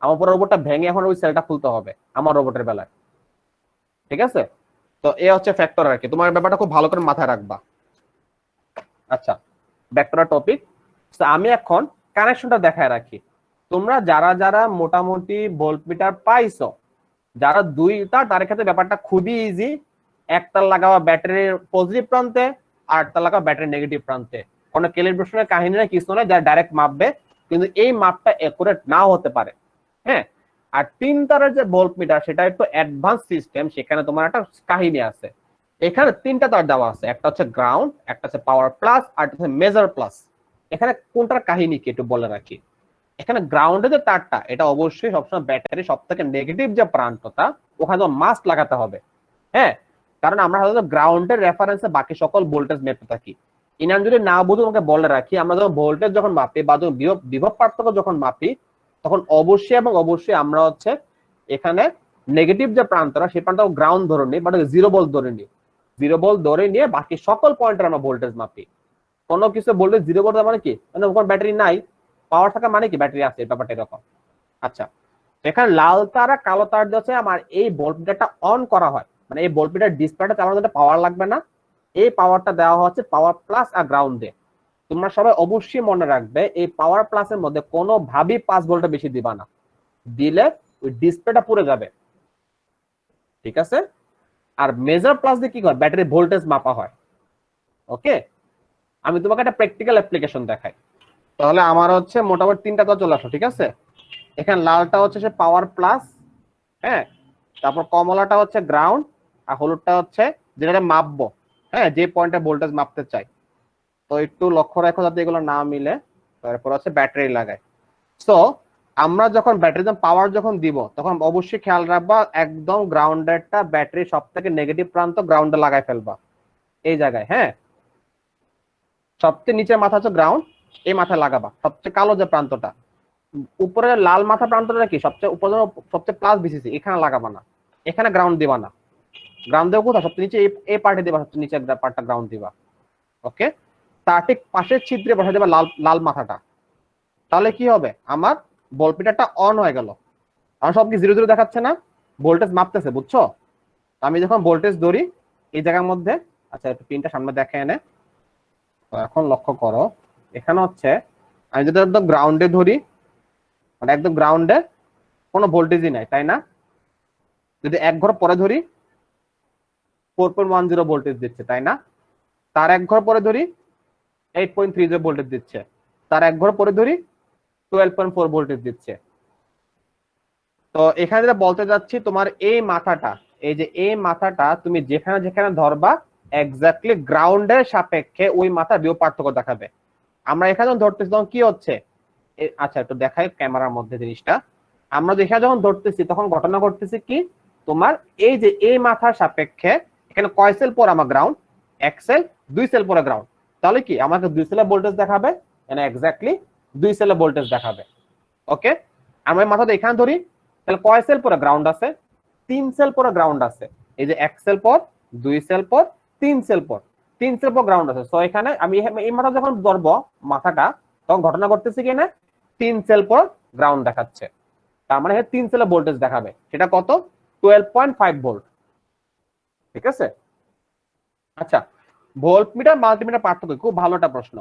আমার পুরো রোবটটা ভেঙে এখন ওই সেলটা খুলতে হবে আমার রোবটের বেলায়। ঠিক আছে, তো এ হচ্ছে ফ্যাক্টর আর কি, তোমার ব্যাপারটা খুব ভালো করে মাথায় রাখবা। আচ্ছা, ব্যাক টু টপিক। আমি এখন কানেকশনটা দেখায় রাখি। তোমরা যারা যারা মোটামুটি ভোল্টমিটার পাইছো, যারা 2 তার, তার ক্ষেত্রে ব্যাপারটা খুবই ইজি। একতার লাগাবা ব্যাটারির পজিটিভ প্রান্তে, আর একতার লাগাবা ব্যাটারির নেগেটিভ প্রান্তে। কোনো ক্যালিব্রেশনের কাহিনী না, কিছু না, যারা ডাইরেক্ট মাপবে। কিন্তু এই মাপটা একুরেট নাও হতে পারে। হ্যাঁ, আর 3 তারের যে ভোল্টমিটার, সেটা একটু অ্যাডভান্স সিস্টেম, সেখানে তোমার একটা কাহিনী আছে। এখানে 3টা তার দেওয়া আছে, একটা হচ্ছে গ্রাউন্ড, একটা হচ্ছে পাওয়ার প্লাস, আর একটা হচ্ছে মেজার প্লাস। এখানে কোনটার কাহিনী কি একটু বলে রাখি। এখানে গ্রাউন্ডে যে তারটা, এটা অবশ্যই সবসময় ব্যাটারি সব থেকে নেগেটিভ যে প্রান্তটা, ওখানে মাস্ট লাগাতে হবে। হ্যাঁ, কারণ আমরা সাধারণত গ্রাউন্ডের রেফারেন্সে বাকি সকল ভোল্টেজ মেপে থাকি। ইনান যদি না বুঝে তোমাকে বলে রাখি, আমরা যখন ভোল্টেজ যখন মাপি বা যখন বিভব পার্থক্য যখন মাপি, তখন অবশ্যই এবং অবশ্যই আমরা হচ্ছে এখানে নেগেটিভ যে প্রান্তটা সেই প্রান্ত গ্রাউন্ড ধরে নিই, বাট 0 ভোল্ট ধরে নিই। 0 ভোল্ট ধরে নিয়ে বাকি সকল পয়েন্টের আমরা ভোল্টেজ মাপি। কোনো কিছু ভোল্টেজ 0 ভোল্ট মানে কি, মানে ওখানে ব্যাটারি নাই, পাওয়ার থাকা মানে কি ব্যাটারি আছে, ব্যাপারটা এরকম। আচ্ছা, এখানে লাল তার আর কালো তার দিয়েছে আমার এই বাল্ব মিটারটা অন করা হয়, মানে এই বাল্ব মিটার ডিসপ্লেটা চালানোর জন্য পাওয়ার লাগবে না, এই পাওয়ারটা দেওয়া হচ্ছে পাওয়ার প্লাস আর গ্রাউন্ডে। তোমরা সবাই অবশ্যই মনে রাখবে এই পাওয়ার প্লাসের মধ্যে কোনো ভাবেই 5 ভোল্টের বেশি দিবা না, দিলে ওই ডিসপ্লেটা পুড়ে যাবে, ঠিক আছে। আর মেজার প্লাস দিয়ে কি হয়, ব্যাটারি ভোল্টেজ মাপা হয়। ওকে, আমি তোমাকে একটা প্র্যাকটিক্যাল অ্যাপ্লিকেশন দেখাই। তাহলে আমার হচ্ছে মোটামুটি 3টা তো চলে আসো, ঠিক আছে। এখানে লালটা হচ্ছে সে পাওয়ার প্লাস, হ্যাঁ, তারপর কমলাটা হচ্ছে গ্রাউন্ড, আর হলুদটা হচ্ছে যেটা মাপবো, হ্যাঁ, যে পয়েন্টে ভোল্টেজ মাপতে চাই। তো একটু লক্ষ্য রাখো যাতে এগুলো না মিলে। তারপর হচ্ছে ব্যাটারি লাগাই। সো আমরা যখন ব্যাটারি পাওয়ার যখন দিব তখন অবশ্যই খেয়াল রাখবা একদম গ্রাউন্ডেডটা ব্যাটারি সব থেকে নেগেটিভ প্রান্ত গ্রাউন্ডে লাগাই ফেলবা এই জায়গায়, হ্যাঁ। সবচেয়ে নিচের মাথা হচ্ছে গ্রাউন্ড, এই মাথায় লাগাবা। সবচেয়ে কালো যে প্রান্তটা, উপরে লাল মাথা প্রান্তটা কি সবচেয়ে উপরে, সবচেয়ে প্লাস বিসিসি, এখানে লাগাবা না, এখানে গ্রাউন্ড দিবা না। গ্রাউন্ড দেবো কোথায়, সবচেয়ে নিচে এই পার্টে দিবা, সবচেয়ে নিচে পার্টটা গ্রাউন্ড দিবা। ওকে, তার ঠিক পাশের ছিদ্রে বসাই দেবা লাল লাল মাথাটা। তাহলে কি হবে, আমার বল মিটারটা অন হয়ে গেল। আমার সব কি 0 0 দেখাচ্ছে না, ভোল্টেজ মাপতেছে, বুঝছো। আমি যখন ভোল্টেজ ধরি এই জায়গার মধ্যে, আচ্ছা একটু পিনটা সামনে দেখে এনে, তো এখন লক্ষ্য করো এখানে হচ্ছে আমি যদি একদম গ্রাউন্ডে ধরি, মানে একদম গ্রাউন্ডে কোনো ভোল্টেজই নাই, তাই না। যদি এক ঘর পরে ধরি 4.10 ভোল্টেজ দিচ্ছে, তাই না। তার এক ঘর পরে ধরি 8.30 ভোল্টেজ দিচ্ছে, তার এক ঘর পরে ধরি 12.4 ভোল্টেজ দিচ্ছে। তো এখানে যেটা বলতে যাচ্ছি, তোমার এই মাথাটা, এই যে এই মাথাটা তুমি যেখানে যেখানে ধরবা এক্স্যাক্টলি গ্রাউন্ডের সাপেক্ষে ওই মাথা বিয়োগ পার্থক্য দেখাবে। আমরা এখানে যখন ধরতেছি তখন কি হচ্ছে, আচ্ছা একটু দেখাই ক্যামেরার মধ্যে জিনিসটা। আমরা এখানে যখন ধরতেছি তখন ঘটনা ঘটতেছে কি, তোমার এই যে এই মাথার সাপেক্ষে এখানে কয় সেল পর আমার গ্রাউন্ড, 1 সেল, 2 সেল পরে গ্রাউন্ড। তাহলে কি আমাকে 2 সেলে ভোল্টেজ দেখাবে, মানে এক্স্যাক্টলি 2 সেলে ভোল্টেজ দেখাবে। ওকে, আমরা মাথাটা এখানে ধরি, তাহলে কয় সেল পরে গ্রাউন্ড আছে, 3 সেল পরে গ্রাউন্ড আছে। এই যে 1 সেল পর, 2 সেল পর, 3 সেল পর, 3 সেল পর গ্রাউন্ড আছে। সো এখানে আমি এই মাথা যখন ধরবো মাথাটা, তখন ঘটনা ঘটতেছে কি না, 3 সেল পর গ্রাউন্ড দেখাচ্ছে। তার মানে 3 সেলে ভোল্টেজ দেখাবে, সেটা কত, 12.5 ভোল্ট, ঠিক আছে। আচ্ছা, ভোল্ট মিটার মাল্টিমিটার পার্থক্য, খুব ভালো একটা প্রশ্ন।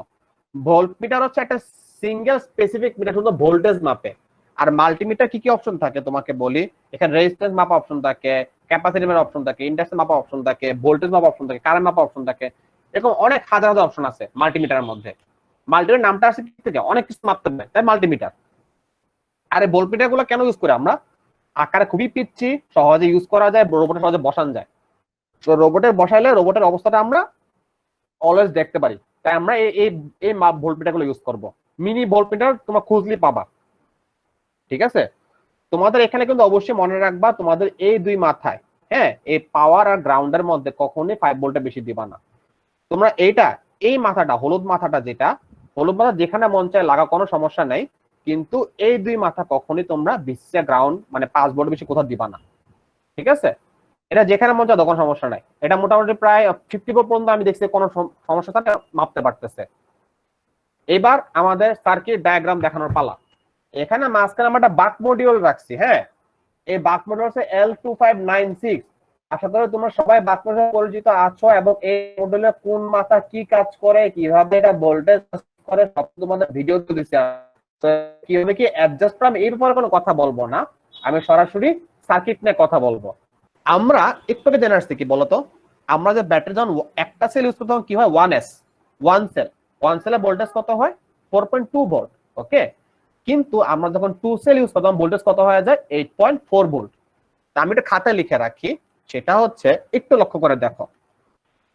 ভোল্ট মিটার হচ্ছে একটা সিঙ্গেল স্পেসিফিক মিটার, শুধু ভোল্টেজ মাপে। আর মাল্টিমিটার কি কি অপশন থাকে তোমাকে বলি, এখানে রেজিস্ট্যান্স মাপা অপশন থাকে, ক্যাপাসিটি মাপা অপশন থাকে, ইন্ডাকশন মাপা অপশন থাকে, ভোল্টেজ মাপা অপশন থাকে, কারেন্ট মাপা অপশন থাকে। এরকম অনেক হাজার হাজার অপশন আছে মাল্টিমিটারের মধ্যে। মাল্টিমিটার নামটা আসে কি থেকে, অনেক কিছু মাপতে হবে তাই মাল্টিমিটার। আর এই ভোল্ট মিটার গুলো কেন ইউজ করে আমরা, আকারে খুবই পিচ্ছি, সহজে ইউজ করা যায়, রোবটে সহজে বসান যায়। তো রোবটের বসাইলে রোবটের অবস্থাটা আমরা অলওয়েজ দেখতে পারি, তাই আমরা এই এই মাপ ভোল্টমিটার গুলো ইউজ করব। মিনি ভোল্টমিটার তোমরা খুঁজলে পাবা, ঠিক আছে। তোমাদের এখানে কিন্তু অবশ্যই মনে রাখবা তোমাদের এই দুই মাথায়, হ্যাঁ, এই পাওয়ার আর গ্রাউন্ডের মধ্যে কখনোই 5 ভোল্টের বেশি দিবা না। তোমরা এইটা, এই মাথাটা হলুদ মাথাটা, যেটা হলুদ মাথা যেখানে মন চায় লাগা, কোনো সমস্যা নাই, কিন্তু এই দুই মাথা কখনোই তোমরা বিশ্বে গ্রাউন্ড মানে 5 ভোল্ট বেশি কোথাও দিবা না, ঠিক আছে। এটা যেখানে মন চায় তখন সমস্যা নাই, এটা মোটামুটি প্রায় 54 পর্যন্ত আমি দেখছি কোনো সমস্যা থাকে মাপতে পারতেছে। এবার আমাদের সার্কিট ডায়াগ্রাম দেখানোর পালা। এখানে মাঝখানে আমরা একটা বাক মডিউল রাখছি, হ্যাঁ। এই বাক মডিউল হচ্ছে L2596। আশা করি তোমরা সবাই বাক মডিউল পরিচিত আছো, এবং এই মডিউলে কোন মাথা কি কাজ করে, কিভাবে এটা ভোল্টেজ করে, সব তোমাদের ভিডিও দিচ্ছি। কিভাবে কি অ্যাডজাস্ট করে, আমি এই ব্যাপারে কোনো কথা বলবো না, আমি সরাসরি সার্কিট নিয়ে কথা বলবো। আমরা একটু আগে জেনে আসছি কি বলতো, আমরা যে ব্যাটারি যখন একটা সেল ইউজ করতে কি হয়, 1s, 1 সেল, 1 সেলে ভোল্টেজ কত হয়, 4.2 ভোল্ট। ওকে, কিন্তু আমরা যখন 2 সেল ইউজ করতাম ভোল্টেজ কত হয়ে যায়, 8.4 ভোল্ট। আমি এটা খাতায় লিখে রাখি, সেটা হচ্ছে একটু লক্ষ্য করে দেখো,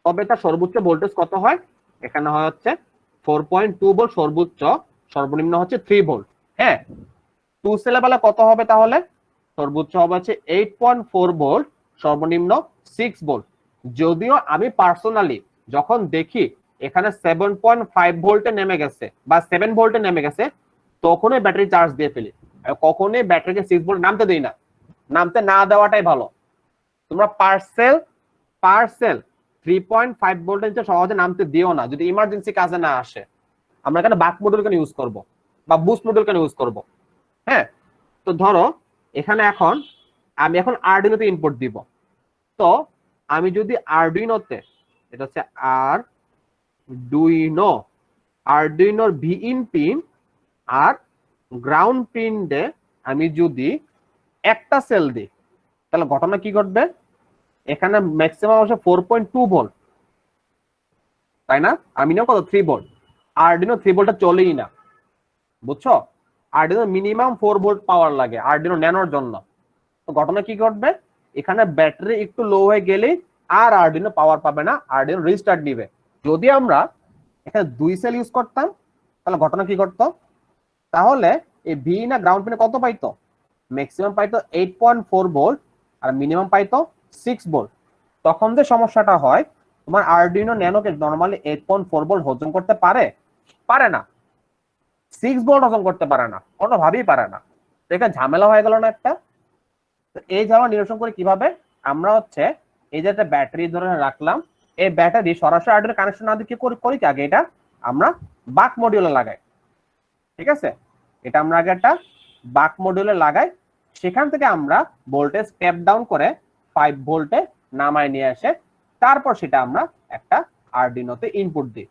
তবে এটা সর্বোচ্চ ভোল্টেজ কত হয়, এখানে হয় হচ্ছে 4.2 ভোল্ট সর্বোচ্চ, সর্বনিম্ন হচ্ছে 3 ভোল্ট, হ্যাঁ। 2 সেলে বেলা কত হবে তাহলে, সর্বোচ্চ হবে হচ্ছে 8.4 ভোল্ট, সর্বনিম্ন 6 ভোল্ট। যদিও আমি পার্সোনালি যখন দেখি এখানে 7.5 ভোল্টে নেমে গেছে বা 7 ভোল্টে নেমে গেছে, তখনই ব্যাটারি চার্জ দিয়ে ফেলি। কখনোই ব্যাটারিকে 6 ভোল্ট নামতে দেই না, নামতে না দেওয়াটাই ভালো। তোমরা পার্সেল 3.5 ভোল্টের নিচে সহজে নামতে দিও না, যদি ইমার্জেন্সি কাজে না আসে। আমরা এখানে বাক মডিউল কেন ইউজ করব বা বুস্ট মডিউল কেন ইউজ করব? হ্যাঁ, তো ধরো এখানে আমি এখন আরডুইনোতে ইনপুট দিব। তো আমি যদি আরডুইনোতে, এটা হচ্ছে আরডুইনোর ভিইন পিন আর গ্রাউন্ড পিন দে আমি যদি একটা সেল দিই, তাহলে ঘটনা কি ঘটবে? এখানে ম্যাক্সিমাম আসে 4.2 ভোল্ট, তাই না? আমি না কত 3 ভোল্ট। আরডুইনো 3 ভোল্টটা চলেই না, বুঝছো? আরডুইনো মিনিমাম 4 ভোল্ট পাওয়ার লাগে আরডুইনো ন্যানোর জন্য। তো ঘটনা কি ঘটবে? এখানে ব্যাটারি একটু লো হয়ে গেলেই আর আরডুইনো পাওয়ার পাবে না, আরডুইনো রিস্টার্ট দিবে। যদি আমরা এখানে 2 সেল ইউজ করতাম, তাহলে ঘটনা কি ঘটতো? তাহলে এই ভি না গ্রাউন্ড পিনে কত পাইতো? ম্যাক্সিমাম পাইতো 8.4 ভোল্ট আর মিনিমাম পাইতো 6 ভোল্ট। তখন যে সমস্যাটা হয়, তোমার আরডুইনো ন্যানোকে নরমালি 8.4 ভোল্ট হজম করতে পারে না, 6 ভোল্ট হজম করতে পারে না, কোনোভাবেই পারে না। তো এখানে ঝামেলা হয়ে গেল না একটা? তো এই ঝামেলা নিরসন করে কিভাবে? আমরা এই যে একটা ব্যাটারি ধরে রাখলাম, এই ব্যাটারি সরাসরি আরডুইনো কানেকশন না দিয়ে কি করি আগে এটা আমরা বাক মডিউলে লাগাই। ঠিক আছে, এটা আমরা আগে একটা বাক মডিউলে লাগাই, সেখান থেকে আমরা ভোল্টেজ স্টেপ ডাউন করে 5 ভোল্টে নামায় নিয়ে আসে, তারপর সেটা আমরা একটা আরডুইনোতে ইনপুট দিই।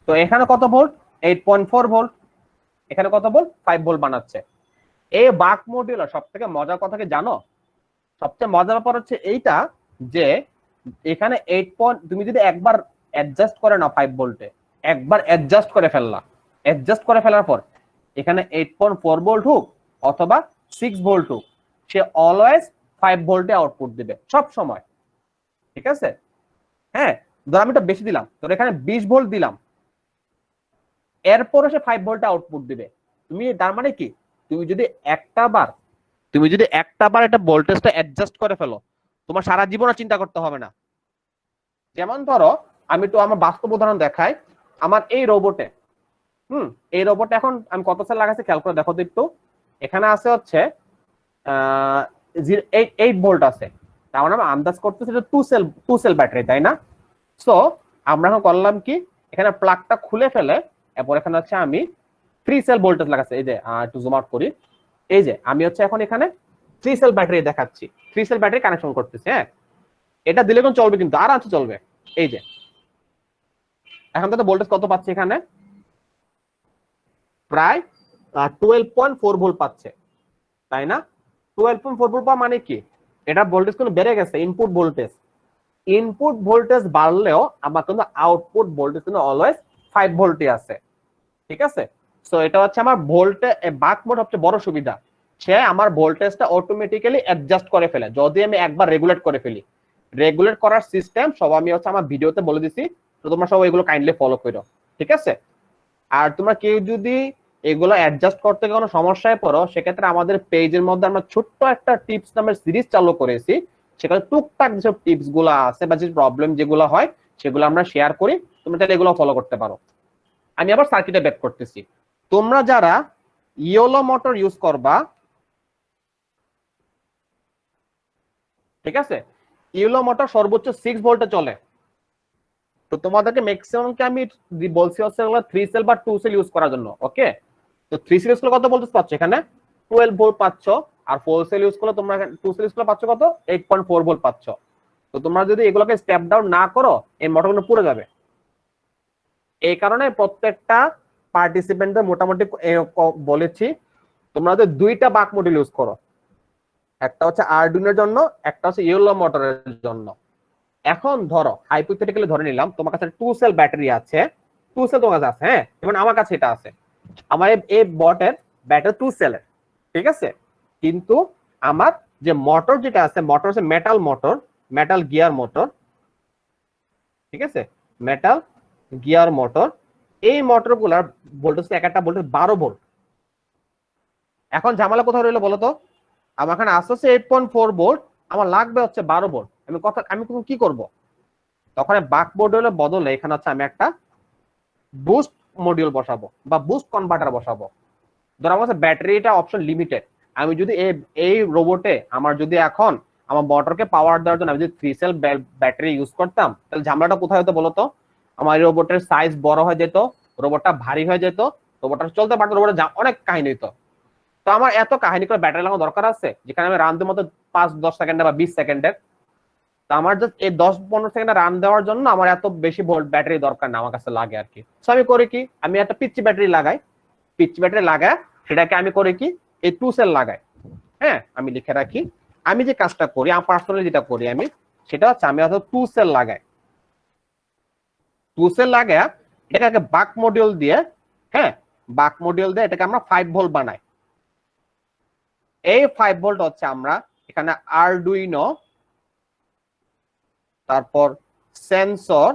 তো এখানে কত ভোল্ট? 8.4 ভোল্ট। এখানে কত ভোল্ট? 5 ভোল্ট বানাচ্ছে। এই বাক মডিউলের সব থেকে মজার কথা কি জানো? সবচেয়ে মজার ব্যাপার হচ্ছে এইটা যে এখানে 8 তুমি যদি একবার অ্যাডজাস্ট করে নাও 5 ভোল্টে, একবার অ্যাডজাস্ট করে ফেলার পর এখানে 8.4 ভোল্ট হোক অথবা 6 ভোল্ট হোক, সে অলওয়েজ 5 ভোল্টে আউটপুট দিবে সব সময়। ঠিক আছে? হ্যাঁ, ধর আমি এটা বেশি দিলাম, তোর এখানে 20 ভোল্ট দিলাম, এরপরে সে 5 ভোল্টে আউটপুট দিবে। তুমি তার মানে কি, তুমি যদি একটা বার এটা ভোল্টেজটা অ্যাডজাস্ট করে ফেলো, তোমার সারা জীবন চিন্তা করতে হবে না। যেমন ধরো আমি তো আমার বাস্তব উদাহরণ দেখাই, আমার এই রোবটে এই রোবটে এখন আমি কত সেল লাগাইছি খেয়াল করে দেখো তো একটু। এখানে আছে 8 ভোল্ট আছে, তার মানে আমি আন্দাজ করতেছি এটা 2 সেল ব্যাটারি, তাই না? সো আমরা এখন করলাম কি, এখানে প্লাগটা খুলে ফেলে এরপর এখানে আমি 3 সেল ভোল্টেজ লাগাচ্ছি। এই যে একটু জুম আউট করি, এই যে আমি এখন এখানে 3 সেল ব্যাটারি দেখাচ্ছি, 3 সেল ব্যাটারি কানেকশন করতেছি। হ্যাঁ, এটা দিলে কোন চলবে, কিন্তু আরামসে চলবে। এই যে এখন তো ভোল্টেজ কত পাচ্ছি, এখানে প্রায় 12.4 ভোল্ট পাচ্ছে, তাই না? 12.4 ভোল্ট পাওয়া মানে কি, এটা ভোল্টেজ কিন্তু বেড়ে গেছে। ইনপুট ভোল্টেজ বাড়লেও আমার কিন্তু আউটপুট ভোল্টেজ কিন্তু অলওয়েজ 5 ভোল্টই আছে। ঠিক আছে? সো এটা আমার ভোল্টে বাক মোড সবচেয়ে বড় সুবিধা, সে আমার ভোল্টেজটা অটোমেটিক্যালি অ্যাডজাস্ট করে ফেলে যদি আমি একবার রেগুলেট করে ফেলি। রেগুলেট করার সিস্টেম সব আমি আমার ভিডিওতে বলে দিছি, তো তোমরা সব এগুলো কাইন্ডলি ফলো করো। ঠিক আছে? আর তোমরা কেউ যদি এগুলো অ্যাডজাস্ট করতে কোনো সমস্যায় পড়ো, সেক্ষেত্রে আমাদের পেজের মধ্যে আমরা ছোট্ট একটা টিপস নামের সিরিজ চালু করেছি, সেখানে টুকটাক যেসব টিপস গুলো আছে বা যে প্রবলেম যেগুলো হয় সেগুলো আমরা শেয়ার করি, তোমরা তাহলে এগুলো ফলো করতে পারো। আমি আবার সার্কিটে ব্যাক করতেছি। তোমরা যারা ইয়োলো মোটর ইউজ করবা, ঠিক আছে, ইয়োলো মোটর সর্বোচ্চ 6 ভোল্টে চলে। তো তোমাদেরকে ম্যাক্সিমাম কে আমি বলছি হচ্ছে 3 সেল বা 2 সেল ইউজ করার জন্য। ওকে, তো 3 সেল ইউজ করলে কত ভোল্টেজ পাচ্ছ? এখানে 12 ভোল্ট পাচ্ছ। আর 4 সেল ইউজ করলে তোমরা 2 সেল ইউজ করলে পাচ্ছ কত? 8.4 ভোল্ট পাচ্ছ। তো তোমরা যদি এগুলোকে স্টেপ ডাউন না করো, এই মোটরগুলো পুড়ে যাবে। এই কারণে প্রত্যেকটা পার্টিসিপেন্টদের মোটামুটি বলেছি তোমরা যদি 2টা বাক মডেল ইউজ করো, একটা আরডুইনোর জন্য, একটা ইয়েলো মোটরের জন্য। এখন ধরো হাইপোথেটিক্যালি ধরে নিলাম তোমার কাছে 2 সেল ব্যাটারি আছে, 2 সেল তোমার কাছে আছে। হ্যাঁ, যেমন আমার কাছে এটা আছে, আমার এই বটের ব্যাটারি 2 সেলের। ঠিক আছে, কিন্তু আমার যে মোটর যেটা আছে, মোটর হচ্ছে মেটাল গিয়ার মোটর। ঠিক আছে, মেটাল গিয়ার মোটর। এই মোটরগুলোর ভোল্টেজ একটা ভোল্টেজ 12 ভোল্ট। এখন ঝামেলা কোথায় রইলো বলো তো? আমার এখানে আসছে 8.4 ভোল্ট, আমার লাগবে হচ্ছে 12 ভোল্ট, আমি কি করব? তখন বাক মডিউলের বদলে এখানে হচ্ছে আমি একটা বুস্ট মডিউল বসাবো বা বুস্ট কনভার্টার বসাবো। ধর আমার ব্যাটারিটা অপশন লিমিটেড, আমি যদি এই রোবটে আমার যদি এখন আমার মোটরকে পাওয়ার দেওয়ার জন্য আমি যদি 3 সেল ব্যাটারি ইউজ করতাম, তাহলে ঝামেলাটা কোথায় হতো বলতো? আমার এই রোবটের সাইজ বড় হয়ে যেত, রোবটটা ভারী হয়ে যেত, রোবটটা চলতে পারতো, রোবটের অনেক কাহিনী হতো। তো আমার এত কাহিনী করে ব্যাটারি লাগানো দরকার আছে যেখানে আমি রান দেওয়ার মতো 5-10 সেকেন্ডে বা 20 সেকেন্ডের? তো আমার জাস্ট এই 10-15 সেকেন্ডে রান দেওয়ার জন্য আমার এত বেশি ভোল্ট ব্যাটারি দরকার না, আমার কাছে লাগে আর কি। তো আমি করি কি, আমি একটা পিচ্চি ব্যাটারি লাগাই, পিচ্চি ব্যাটারি লাগায় সেটাকে আমি করি কি, এই 2 সেল লাগাই। হ্যাঁ, আমি লিখে রাখি, আমি যে কাজটা করি, আমার পার্সোনালি যেটা করি আমি, সেটা হচ্ছে আমি হয়তো 2 সেল লাগাই। 2 সেল লাগায় এটাকে বাক মডিউল দিয়ে, হ্যাঁ, বাক মডিউল দিয়ে এটাকে আমরা 5 ভোল্ট বানাই। এই 5 ভোল্ট হচ্ছে আমরা এখানে আরডুইনো, তারপর সেন্সর,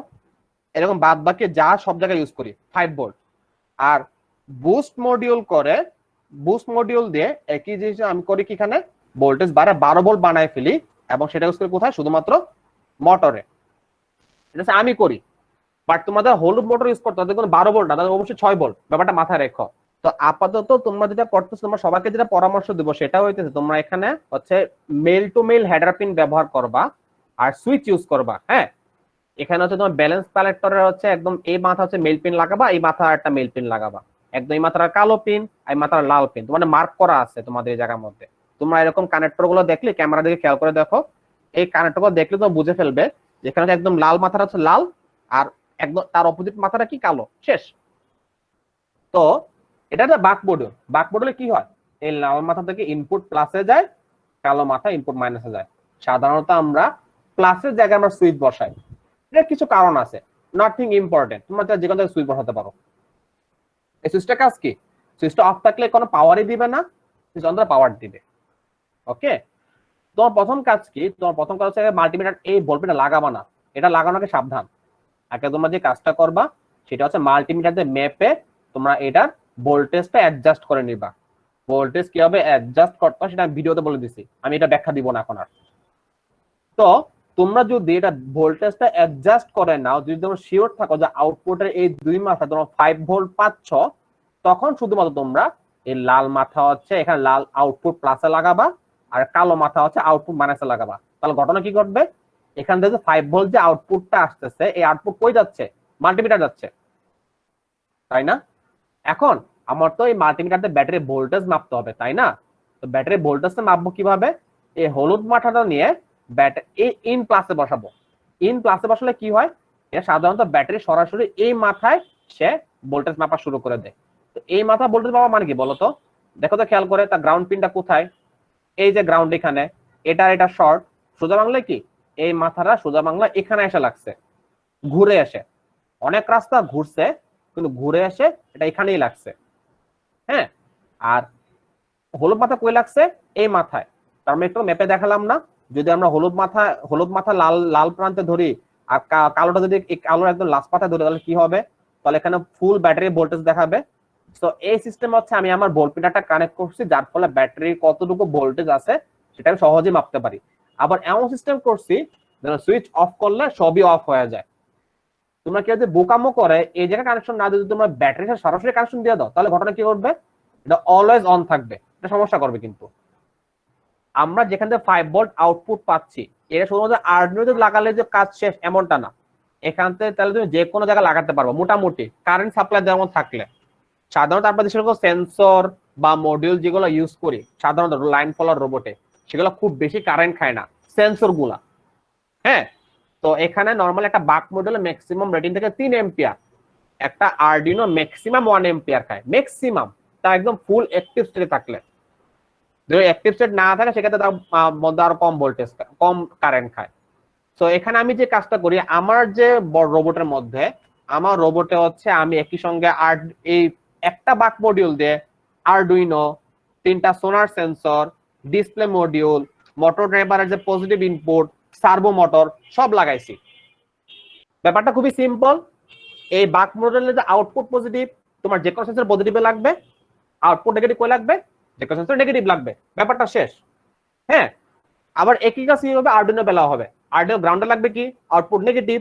এরকম বাদ বাকি যা সব জায়গায় ইউজ করি 5 ভোল্ট। আর বুস্ট মডিউল করে, বুস্ট মডিউল দিয়ে একই জিনিস আমি করি কি, এখানে ভোল্টেজ 12 ভোল্ট বানায় ফেলি এবং সেটা ইউজ করি কোথায়? শুধুমাত্র মোটরে। এটা আমি করি। বাট তোমাদের হলুদ মোটর ইউজ করতে তাদের কোনো 12 ভোল্ট না, তাদের অবশ্যই 6 ভোল্ট, ব্যাপারটা মাথায় রেখো। তো আপাতত তোমরা যেটা করতেছো, তোমরা সবাইকে যেটা পরামর্শ দেবো সেটা হইতেছে তোমরা এখানে হচ্ছে male to male header pin ব্যবহার করবা আর সুইচ ইউজ করবা। হ্যাঁ, এখানে হচ্ছে তোমার ব্যালেন্স কালেক্টরের হচ্ছে একদম এই মাথা হচ্ছে মেল পিন লাগাবা, এই মাথা একটা মেল পিন লাগাবা, একদম এই মাথার কালো পিন, এই মাথার লাল পিন, তোমাদের মার্ক করা আছে তোমাদের এই জায়গার মধ্যে। তোমরা এরকম কানেক্টর গুলো দেখলে ক্যামেরা দিকে খেয়াল করে দেখো, এই কানেক্টর গুলো দেখলে তোমরা বুঝে ফেলবে যেখানে একদম লাল মাথাটা হচ্ছে লাল আর একদম তার অপোজিট মাথাটা কি কালো, শেষ। তো এটা একটা বাক মডিউল। বাক মডিউলে কি হয়, এই লাল মাথা থেকে ইনপুট প্লাসে যায়, কালো মাথা ইনপুট মাইনাসে যায়। সাধারণত আমরা প্লাসের জায়গায় আমরা সুইচ বসাই, এর কিছু কারণ আছে, নাথিং ইম্পর্টেন্ট, তোমরা যে কোনো জায়গায় সুইচ বসাতে পারো। এই সুইচটা কাজ কি, সুইচটা অফ থাকলে কোনো পাওয়ারই দিবে না, সুইচ অন পাওয়ার দিবে। ওকে, তোমার প্রথম কাজ কি, তোমার প্রথম কাজ হচ্ছে মাল্টিমিটার এই ভোল্টমিটার লাগাবা না, এটা লাগানোকে সাবধান। আগে তোমরা যে কাজটা করবা সেটা হচ্ছে মাল্টিমিটার দিয়ে মেপে তোমরা এটার ভোল্টেজটা অ্যাডজাস্ট করে নিবা। ভোল্টেজ কিভাবে অ্যাডজাস্ট করতে হয় সেটা আমি ভিডিওতে বলে দিছি, আমি এটা ব্যাখ্যা দিব না এখন আর। তো তোমরা যদি এটা ভোল্টেজটা অ্যাডজাস্ট করে নাও, যদি তোমরা শিওর থাকো যে আউটপুটের এই দুই মাথা তোমরা 5 ভোল্ট পাচ্ছ, তখন শুধুমাত্র তোমরা এই লাল মাথা হচ্ছে এখানে লাল আউটপুট প্লাসে লাগাবা আর কালো মাথা হচ্ছে আউটপুট মাইনাসে লাগাবা। তাহলে ঘটনা কি ঘটবে, এখান থেকে 5 ভোল্ট যে আউটপুটটা আসতেছে, এই আউটপুট কই যাচ্ছে? মাল্টিমিটার যাচ্ছে, তাই না? এখন আমার তো এই মাল্টিমিটারতে ব্যাটারি ভোল্টেজ মাপতে হবে, তাই না? তো ব্যাটারি ভোল্টেজটা মাপবো কিভাবে? এই হলুদ মাথাটা নিয়ে ব্যাটারি ইন প্লাসে বসাবো। ইন প্লাসে বসালে কি হয়, এটা সাধারণত ব্যাটারি সরাসরি এই মাথায় সে ভোল্টেজ মাপা শুরু করে দেয়। তো এই মাথা ভোল্টেজ মাপা মানে কি বলতো? দেখো তো খেয়াল করে, তার গ্রাউন্ড পিনটা কোথায়? এই যে গ্রাউন্ড এখানে, এটা শর্ট, সোজা বাংলায় কি এই মাথাটা সোজা বাংলা এখানে এসে লাগছে, ঘুরে এসে, অনেক রাস্তা ঘুরছে কিন্তু ঘুরে এসে এটা এখানেই লাগছে। হ্যাঁ, আর হলুদ মাথা কই লাগছে? এই মাথায়। তার মানে একটু ম্যাপে দেখালাম না, যদি আমরা হলুদ মাথা লাল লাল প্রান্তে ধরি আর কালোটা যদি কালোর একদম লাস্ট পাতায় ধরি, তাহলে কি হবে? তাহলে এখানে ফুল ব্যাটারি ভোল্টেজ দেখাবে। তো এই সিস্টেম হচ্ছে আমি আমার ভোল্টমিটারটা কানেক্ট করছি, যার ফলে ব্যাটারির কতটুকু ভোল্টেজ আছে সেটা আমি সহজেই মাপতে পারি। আবার এমন সিস্টেম করছি যেন সুইচ অফ করলে সবই অফ হয়ে যায়। তোমরা কেউ যদি বোকামো করে এই জায়গায় কানেকশন না দিয়ে তোমরা ব্যাটারির সাথে সরাসরি কানেকশন দিয়ে দাও, তাহলে ঘটনা কি ঘটবে, এটা অলওয়েজ অন থাকবে, এটা সমস্যা করবে। কিন্তু আমরা যেখান থেকে 5 ভোল্ট আউটপুট পাচ্ছি, এটা শুধুমাত্র আর্ডিনোতে লাগালে যে কাজ শেষ এমনটা না। এখান থেকে তাহলে তুমি যে কোনো জায়গায় লাগাতে পারবো মোটামুটি কারেন্ট সাপ্লাই যেমন থাকলে। সাধারণত আমরা যেসব সেন্সর বা মডিউল যেগুলো ইউজ করি সাধারণত লাইন ফলোয়ার রোবটে, সেগুলো খুব বেশি কারেন্ট খায় না সেন্সর গুলা। হ্যাঁ, তো এখানে নর্মাল একটা বাক মডিউলে ম্যাক্সিমাম রেটিং থেকে 3 এম্পিয়ার, একটা আরডিনো ম্যাক্সিমাম 1 এম্পিয়ার খায় ম্যাক্সিমাম, তা একদম ফুল অ্যাক্টিভ স্টেটে থাকলে। যদি অ্যাক্টিভ স্টেট না থাকে সেক্ষেত্রে তার মধ্যে আরো কম ভোল্টেজ, কম কারেন্ট খায়। তো এখানে আমি যে কাজটা করি, আমার যে রোবটের মধ্যে, আমার রোবটে হচ্ছে আমি একই সঙ্গে এই একটা বাক মডিউল দিয়ে আরডুইনো, 3টা সোনার সেন্সর, ডিসপ্লে মডিউল, মোটর ড্রাইভারের যে পজিটিভ ইনপুট, সার্ভো মোটর সব লাগাইছি। ব্যাপারটা খুবই সিম্পল। এই বাক মডিউলের যে আউটপুট পজিটিভ, তোমার যে কোনো সেন্সর পজিটিভে লাগবে, আউটপুট নেগেটিভ কই লাগবে, যে কোনো সেন্সর নেগেটিভ লাগবে, ব্যাপারটা শেষ। হ্যাঁ, আবার একই কাজ কিভাবে আরডুইনো বেলা হবে। আরডুইনো গ্রাউন্ডে লাগবে কি আউটপুট নেগেটিভ,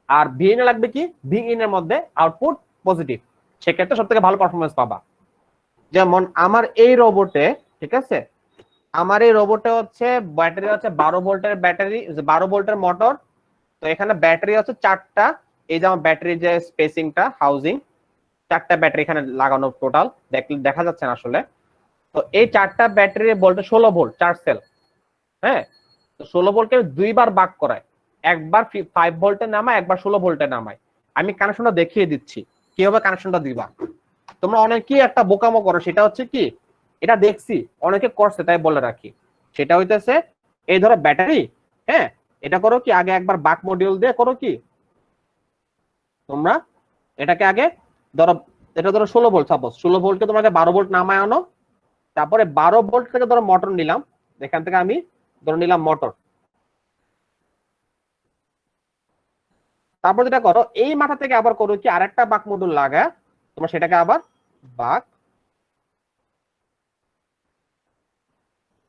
আর ভিএন এ লাগবে কি ভিইন এর মধ্যে আউটপুট পজিটিভ, সেক্ষেত্রে সব থেকে ভালো পারফরমেন্স পাবা। যেমন আমার এই রোবটে, ঠিক আছে, আমার এই রোবটে হচ্ছে ব্যাটারি হচ্ছে 12 ভোল্টের ব্যাটারি, 12 ভোল্টের মোটর। তো এখানে ব্যাটারি হচ্ছে 4টা, এই যে আমার ব্যাটারি যে স্পেসিংটা হাউজিং, 4টা ব্যাটারি এখানে লাগানো টোটাল, দেখা যাচ্ছে না আসলে। তো এই 4টা ব্যাটারি ভোল্টেজ 16 ভোল্ট, 4 সেল। হ্যাঁ, তো 16 ভোল্টকে 2বার ভাগ করায়, একবার 5 ভোল্টে নামায়, একবার 16 ভোল্টে নামায়। আমি কানেকশনটা দেখিয়ে দিচ্ছি কিভাবে কানেকশনটা দিবা। তোমরা অনেকেই একটা বোকামো করো, সেটা হচ্ছে কি, এটা দেখছি অনেকে করছে তাই বলে রাখি, সেটা হইতেছে এই ধরো ব্যাটারি, হ্যাঁ, এটা করো কি আগে একবার বাক মডিউল দিয়ে করো কি তোমরা, এটাকে আগে ধরো, এটা ধরো 16 ভোল্ট, সাপোজ 16 ভোল্টকে তোমাকে 12 ভোল্ট নামায় আনো, তারপরে 12 ভোল্ট থেকে ধরো মোটর নিলাম, এখান থেকে আমি ধরো নিলাম মোটর। তারপর যেটা করো এই মাথা থেকে আবার করো কি আরেকটা বাক মডিউল লাগা, তোমরা সেটাকে আবার বাক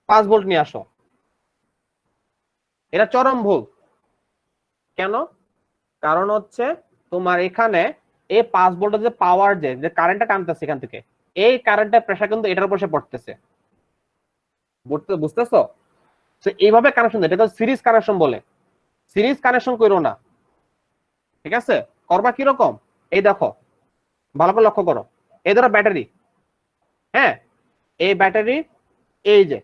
5 ভোল্ট নিয়ে আসো। এটা চরম ভুল। কেন? কারণ হচ্ছে তোমার এখানে এই 5 ভোল্টের যে পাওয়ার, যে কারেন্টটা টানতেছে এখান থেকে, এই কারেন্টের প্রেসার কিন্তু এটার উপর এসে পড়তেছে, বুঝতেছো? তো এইভাবে কানেকশন, এটা তো সিরিজ কানেকশন বলে। সিরিজ কানেকশন করো না, ঠিক আছে? করবা কিরকম, এই দেখো, ভালো করে লক্ষ্য করো, এই ধরো ব্যাটারি, হ্যাঁ, এই ব্যাটারি, এই যে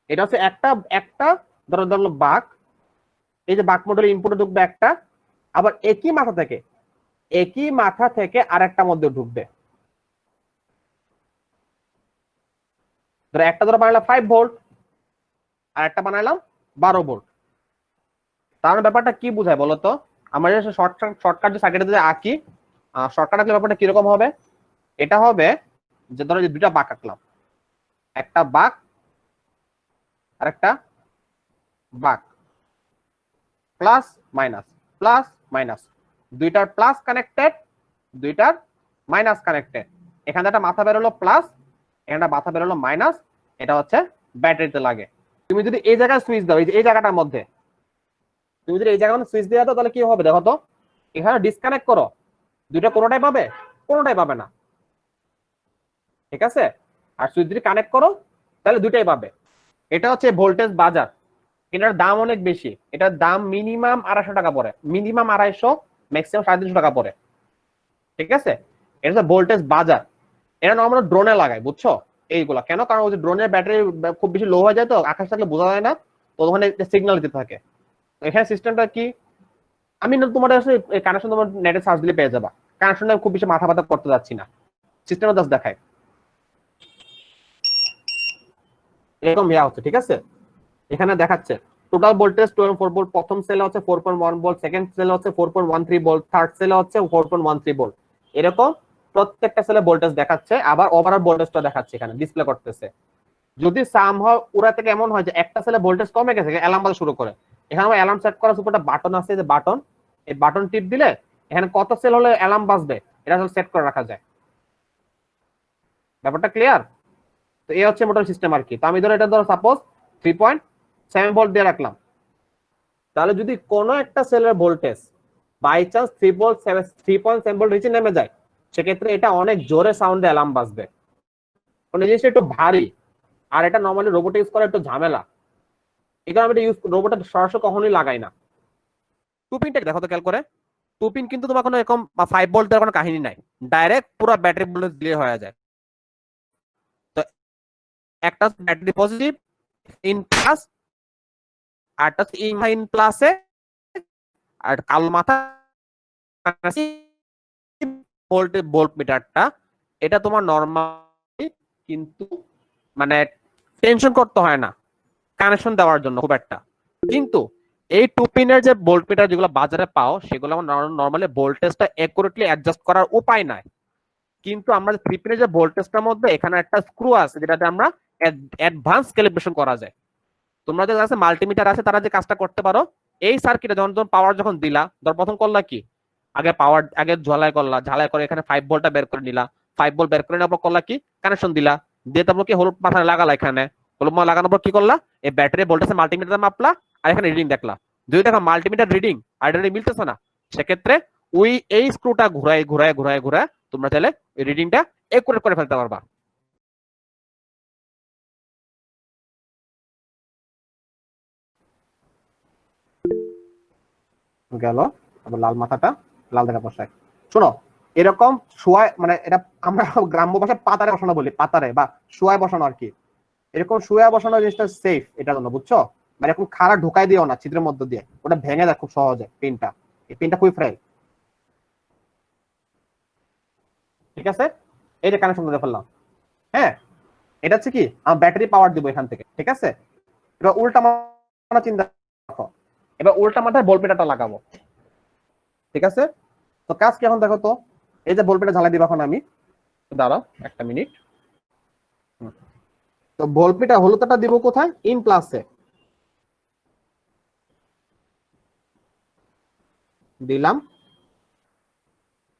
এটা হচ্ছে একটা একটা ধরো ধরো বাক, এই যে বাক মডেল ইনপুটে ঢুকবে একটা, আবার একই মাথা থেকে আরেকটা মধ্যে ঢুকবে। ধরো একটা ধরো বানালাম 5 ভোল্ট, আর একটা বানালাম 12 ভোল্ট। তার ব্যাপারটা কি বোঝায় বলতো? আমরা যে শর্টকাট যে সার্কিটে যে আঁকি, শর্টকাট আঁকলে ব্যাপারটা কিরকম হবে? এটা হবে যে ধরো যে দুইটা বাঁক আঁকলাম, একটা বাঁক আর একটা বাঁক, প্লাস মাইনাস প্লাস মাইনাস, দুইটার প্লাস কানেক্টেড, দুইটার মাইনাস কানেক্টেড। এখানে একটা মাথা বেরোলো প্লাস, এখানে মাথা বেরোলো মাইনাস, এটা হচ্ছে ব্যাটারিতে লাগে। তুমি যদি এই জায়গায় সুইচ দাও, এই জায়গাটার মধ্যে তুমি যদি এই জায়গায় সুইচ দিয়ে দাও, তাহলে কি হবে দেখো তো, এখানে ডিসকানেক্ট করো, দুইটা কোনোটাই পাবে, কোনোটাই পাবে না, ঠিক আছে? আর সুইচ যদি কানেক্ট করো তাহলে দুইটাই পাবে। এটা হচ্ছে ভোল্টেজ বাজার, এটার দাম অনেক বেশি, এটার দাম মিনিমাম 250 টাকা পড়ে, মিনিমাম 250, ম্যাক্সিমাম 350 টাকা পড়ে, ঠিক আছে? এটা হচ্ছে ভোল্টেজ বাজার। এটা নর্মাল ড্রোনে লাগায়, বুঝছো? এইগুলা কেন? কারণ ওই যে ড্রোনের ব্যাটারি খুব বেশি লো হয়ে যায়, তো আকাশ থাকলে বোঝা যায় না, তো ওখানে সিগন্যাল দিতে থাকে। এখানে সিস্টেমটা কি, আমি তোমার কানেকশন তোমার নেটে সার্চ দিলে পেয়ে যাবা, কানেকশনটা খুব বেশি মাথা ব্যথা করতে যাচ্ছি না, সিস্টেমটা জাস্ট দেখায় এরকম ইয়া হচ্ছে, ঠিক আছে? এখানে দেখাচ্ছে টোটাল ভোল্টেজ 12 ভোল্ট, প্রথম সেলে হচ্ছে 4.1 ভোল্ট, সেকেন্ড সেলে হচ্ছে 4.13 ভোল্ট, থার্ড সেলে হচ্ছে 4.13 ভোল্ট, এরকম প্রত্যেকটা সেলে ভোল্টেজ দেখাচ্ছে। আবার ওভারঅল ভোল্টেজটা দেখাচ্ছে, এখানে ডিসপ্লে করতেছে। যদি সাম হয় ওরা থেকে এমন হয় যে একটা সেলে ভোল্টেজ কমে গেছে, অ্যালার্ম বাজা শুরু করে, এখানে আমার অ্যালার্ম সেট করার উপর একটা বাটন আছে, যে বাটন, এই বাটন টিপ দিলে এখানে কত সেল হলে অ্যালার্ম বাজবে এটা সেট করে রাখা যায়। ব্যাপারটা ক্লিয়ার? তো এই হচ্ছে মোটর সিস্টেম আর কি। তো আমি ধরো এটা ধরো সাপোজ 3.7 ভোল্ট দিয়ে রাখলাম, তাহলে যদি কোনো একটা সেলের ভোল্টেজ বাই চান্স 3.7 ভোল্ট নিচে নেমে যায়, সেক্ষেত্রে এটা অনেক জোরে সাউন্ডে অ্যালার্ম বাজবে। মানে জিনিসটা একটু ভারী, আর এটা নর্মালি রোবটে ইউজ করা একটু ঝামেলা, এই কারণে এটা ইউজ রোবটে সরাসরি কখনোই লাগাই না। টু পিনটা দেখো তো খেয়াল করে, টু পিন কিন্তু তোমার কোনো এরকম 5 ভোল্ট দেওয়ার কোনো কাহিনী নাই, ডাইরেক্ট পুরো ব্যাটারি ভোল্টেজ দিয়ে হয়ে যায়। তো একটা ব্যাটারি পজিটিভ ইন প্লাস, আরটা ইন প্লাসে, আর কালো মাথা ভোল্ট মিটারটা, এটা তোমার নরমালি কিন্তু মানে টেনশন করতে হয় না কানেকশন দেওয়ার জন্য খুব একটা। কিন্তু এই টু পিনের যে ভোল্ট মিটার যেগুলো বাজারে পাও, সেগুলো আমার নরমালি ভোল্টেজটা একুরেটলি অ্যাডজাস্ট করার উপায় নাই। কিন্তু আমরা থ্রি পিনের যে ভোল্টেজটার মধ্যে এখানে একটা স্ক্রু আছে, যেটাতে আমরা অ্যাডভান্স ক্যালিব্রেশন করা যায়। তোমরা যে আছে মাল্টিমিটার আছে, তারা যে কাজটা করতে পারো, এই সার্কিটে যখন পাওয়ার যখন দিলা, ধর প্রথম করলা কি, আগে পাওয়ার আগে ঝালাই করলা, ঝালাই করে এখানে 5 ভোল্টটা বের করে নিলা, 5 ভোল্ট বের করে নেওয়ার পর করলা কি কানেকশন দিলা, দিয়ে তারপর কি হলুদ মাথায় লাগালা এখানে, হলুদ মালা লাগানোর পর কি করলা, এই ব্যাটারি ভোল্টেজ মাল্টিমিটার মাপলা, আর এখানে রিডিং দেখলা। যদি দেখো মাল্টিমিটার রিডিং আর রিডিং মিলতেছে না, সেক্ষেত্রে ওই এই স্ক্রুটা ঘুরায় ঘুরায় ঘুরায় ঘুরায় তোমরা চাইলে এই রিডিংটা একুরেট করে ফেলতে পারবা। গেল আবার লাল মাথাটা লাল দেখা বসায়। শোনো, এরকম শোয়ায়, মানে এটা আমরা গ্রাম্য ভাষায় পাতারে বসানো বলি, পাতারে বা শোয়ায় বসানো আর কি। এরকম শুয়ে বসানো জিনিসটা সেফ এটার জন্য, বুঝছো? মানে এরকম খাড়া ঢুকাই দিও না ছিদ্রের মধ্যে দিয়ে, ওটা ভেঙে যায় খুব সহজে পিনটা। এই পিনটা খুবই ফ্রাইল। ঠিক আছে, এই যে কানেকশন করে ফেললাম। হ্যাঁ, এটা হচ্ছে কি, আমি ব্যাটারি পাওয়ার দিব এখান থেকে। ঠিক আছে, এবার উল্টা মাথা চিন্তা রাখো, এবার উল্টা মাথায় বলপেটাটা লাগাবো। ঠিক আছে, তো কাজ কি এখন দেখো তো। এই যে বলপেটা ঝালাই দিব এখন আমি, দাঁড়াও একটা মিনিট। তো বলপেটা হলুদটা দিব কোথায়, ইন প্লাসে দিলাম।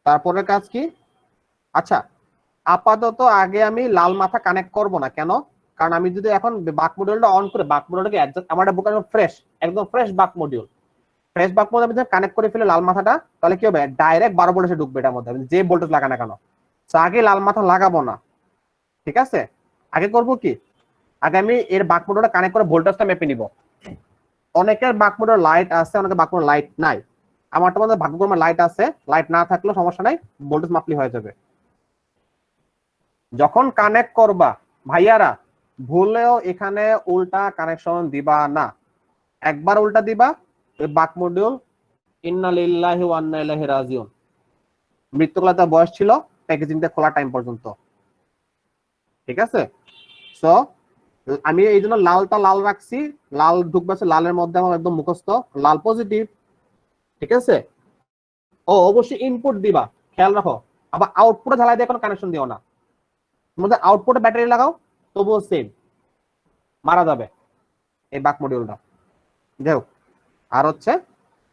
তারপরে কাজ কি, আচ্ছা আপাতত আগে আমি লাল মাথা কানেক্ট করব না, কেন? কারণ আমি যদি এখন বাক মডিউলটা অন করে বাক মডিউলটাকে অ্যাডজাস্ট, আমার বুক ফ্রেশ, একদম ফ্রেশ বাক মডিউল, ফ্রেশ বাক মডিউল আমি কানেক্ট করে ফেলে লাল মাথাটা, তাহলে কি হবে, ডাইরেক্ট 12 ভোল্টেজে ঢুকবে এটার মধ্যে, যে ভোল্টেজ লাগা না কেন। তো আগে লাল মাথা লাগাবো না। ঠিক আছে, আগে করব কি, আগে আমি এর বাক মডিউলটা কানেক্ট করে ভোল্টেজটা মেপে নিব। অনেকের বাক মডিউল লাইট আছে, অনেকের বাক মডিউল লাইট নাই। আমারটার মধ্যে ভাগ্যক্রমে লাইট আছে, লাইট না থাকলেও সমস্যা নাই, ভোল্টেজ মাপলি হয়ে যাবে। যখন কানেক্ট করবা ভাইয়ারা, ভুলেও এখানে উল্টা কানেকশন দিবা না। একবার উল্টা দিবা, ওই বাক মডিউল ইন্না লিল্লাহি ওয়া ইন্না ইলাইহি রাজিউন, মৃত্যুকালে তার বয়স ছিল প্যাকেজিংটা খোলা টাইম পর্যন্ত। ঠিক আছে, সো আমি এই জন্য লালটা লাল রাখছি, লাল ঢুকবে, লালের মধ্যে আমার একদম মুখস্থ লাল পজিটিভ। ঠিক আছে, ও অবশ্যই ইনপুট দিবা, খেয়াল রাখো। আবার আউটপুটে ঝালাই দিয়ে কোনো কানেকশন দিও না। তোমাদের আউটপুটে ব্যাটারি লাগাও, তবুও সেম মারা যাবে এই বাক মডিউলটা। যাই হোক, আর হচ্ছে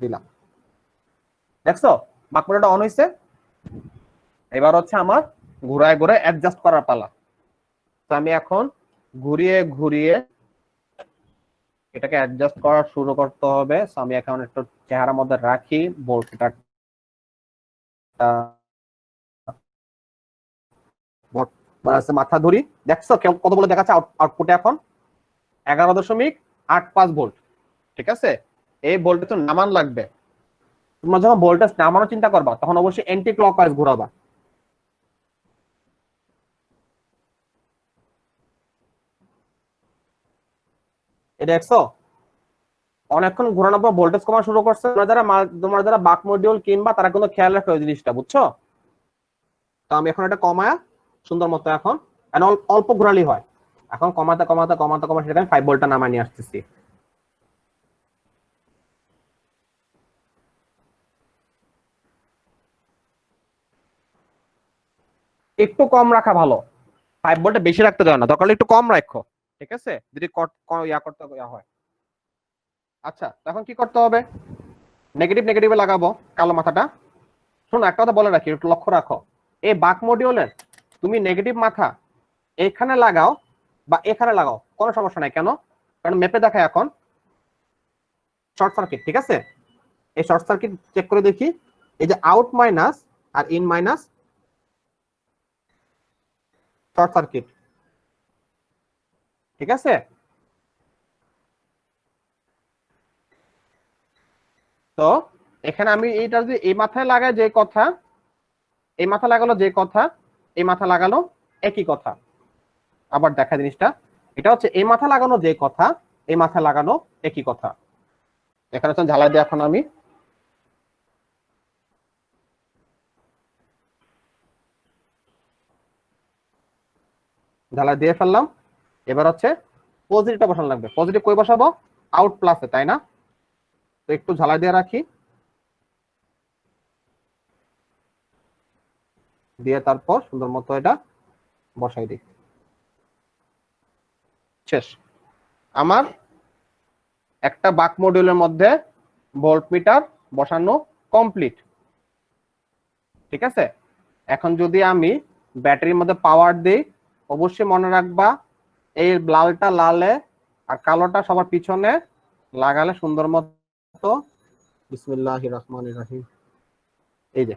দিলাম, দেখছো বাক মডিউলটা অন হয়েছে। এবার হচ্ছে আমার ঘুরায় ঘুরায় অ্যাডজাস্ট করার পালা। তো আমি এখন ঘুরিয়ে ঘুরিয়ে এটাকে অ্যাডজাস্ট করা শুরু করতে হবে। তো আমি এখন একটু চেহারার মধ্যে রাখি ভোল্টটা, মাথা ধরি। দেখছো কত বলে দেখাচ্ছে আউটপুটে এখন 11.85 ভোল্ট। ঠিক আছে, এই ভোল্টেজ তো নামান লাগবে। তোমরা যখন ভোল্টেজ নামানো চিন্তা করবা, তখন অবশ্যই এন্টি ক্লকওয়াইজ ঘোরাবা। এটা দেখছো অনেকক্ষণ ঘোরানোর পর ভোল্টেজ কমা শুরু করছে। তোমরা যারা বাক মডিউল কিনবা তারা কিন্তু খেয়াল রাখো ওই জিনিসটা, বুঝছো? তো আমি এখন এটা কমায়া সুন্দর মতো এখন অল্প ঘোরালি হয়। এখন কমাতে কমাতে কমাতে কমাতে সেটা 5 ভোল্টটা নামায় নিয়ে আসতেছি। একটু কম রাখা ভালো, 5 ভোল্টে বেশি রাখতে দেওয়া না, দরকার হলে একটু কম রাখো। ঠিক আছে, যদি করতে হয়। আচ্ছা, এখন কি করতে হবে, নেগেটিভ নেগেটিভে লাগাবো কালো মাথাটা। শোনো একটা কথা বলে রাখি, একটু লক্ষ্য রাখো। এই বাক মডিউলের তুমি নেগেটিভ মাথা এখানে লাগাও বা এখানে লাগাও, কোনো সমস্যা নাই। কেন? কারণ ম্যাপে দেখায় এখন শর্ট সার্কিট। ঠিক আছে, এই শর্ট সার্কিট চেক করে দেখি, এই যে আউট মাইনাস আর ইন মাইনাস শর্ট সার্কিট। ঠিক আছে, তো এখানে আমি এইটা যদি এই মাথায় লাগাই যে কথা, এই মাথা লাগালো যে কথা, এই মাথা লাগালো একই কথা। আবার দেখা জিনিসটা, এটা হচ্ছে এই মাথা লাগানো যে কথা, এই মাথা লাগানো একই কথা। এখানে হচ্ছে ঝালাই দিয়ে এখন আমি ঝালাই দিয়ে ফেললাম। এবার হচ্ছে পজিটিভটা বসানো লাগবে। পজিটিভ কই বসাবো, আউট প্লাসে, তাই না? তো একটু ঝালাই দিয়ে রাখি, দিয়ে তারপর সুন্দর মতো এটা বসাই দিই। শেষ আমার একটা বাক মডিউলের মধ্যে ভোল্ট মিটার বসানো কমপ্লিট। ঠিক আছে, এখন যদি আমি ব্যাটারির মধ্যে পাওয়ার দিই, অবশ্যই মনে রাখবা এই লালটা লালে আর কালোটা সবার পিছনে লাগালে সুন্দর মতো। বিসমিল্লাহির রহমানির রহিম। এই যে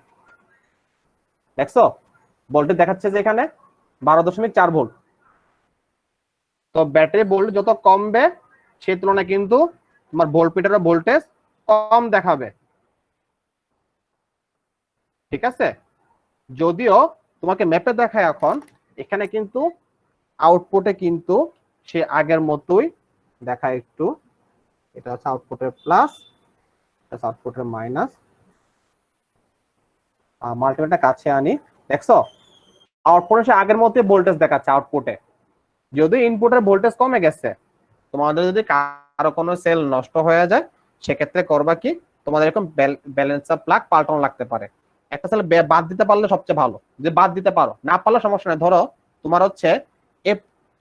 দেখছো ভোল্টেজ দেখাচ্ছে যে এখানে 12.4 ভোল্ট। তো ব্যাটারি ভোল্ট যত কমবে সেই তুলনায় কিন্তু তোমার ভোল্টমিটারের ভোল্টেজ কম দেখাবে, ঠিক আছে। যদিও তোমাকে ম্যাপে দেখায় এখন এখানে কিন্তু আউটপুটে কিন্তু সে আগের মতোই দেখায় একটু। এটা হচ্ছে আউটপুটের প্লাস, এটা আউটপুটের মাইনাস। মাল্টিমিটারটা কাছে আনি, দেখছো আউটপুটে সে আগের মতোই ভোল্টেজ দেখাচ্ছে আউটপুটে। যদি ইনপুটের ভোল্টেজ কমে গেছে, তোমাদের যদি কারো কোনো সেল নষ্ট হয়ে যায় সেক্ষেত্রে করবা কি, তোমাদের এরকম ব্যালেন্সার প্লাগ পাল্টানো লাগতে পারে। একটা সেল বাদ দিতে পারলে সবচেয়ে ভালো, যে বাদ দিতে পারো, না পারলে সমস্যা নেই। ধরো তোমার হচ্ছে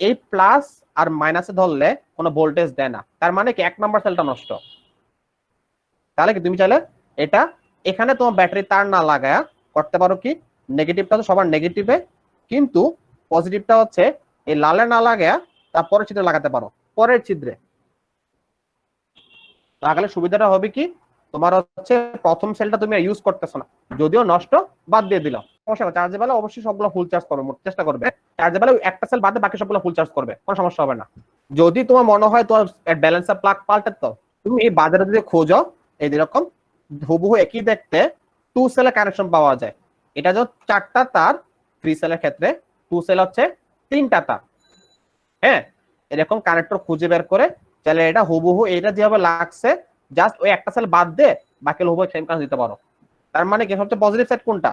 এই প্লাস আর মাইনাসে ধরলে কোনো ভোল্টেজ দেয় না, তার মানে কি 1 নম্বর সেলটা নষ্ট। তাহলে কি তুমি চাইলে এটা এখানে তোমার ব্যাটারি তার না লাগায়া করতে পারো কি, নেগেটিভটা তো সবার নেগেটিভে, কিন্তু পজিটিভটা হচ্ছে এই লালে না লাগায়া তারপরের ছিদ্রে লাগাতে পারো, পরের ছিদ্রে লাগালে সুবিধাটা হবে কি, তোমার হচ্ছে প্রথম সেলটা তুমি ইউজ করতেছো না, যদিও নষ্ট, বাদ দিয়ে দিলাম, সমস্যা হবে। চার্জেবল অবশ্যই সবগুলো ফুল চার্জ করবে, চেষ্টা করবে চার্জেবল একটা সেল বাদে বাকি সবগুলো ফুল চার্জ করবে, কোনো সমস্যা হবে না। যদি তোমার মনে হয় তোমার ব্যালেন্সার প্লাগ পাল্টাতে, তো তুমি এই বাজারে যদি খোঁজো এই যেরকম হুবহু একই দেখতে 2 সেলের কানেকশন পাওয়া যায়। এটা যে 4টা তার 3 সেলের ক্ষেত্রে, 2 সেল হচ্ছে 3টা তার। হ্যাঁ, এরকম কানেক্টর খুঁজে বের করে তাহলে এটা হুবহু এটা যেভাবে লাগছে জাস্ট ওই একটা সেল বাদ দিয়ে বাকি হুবহু সেম কাজ দিতে পারো। তার মানে কি সবচেয়ে পজিটিভ সাইড কোনটা,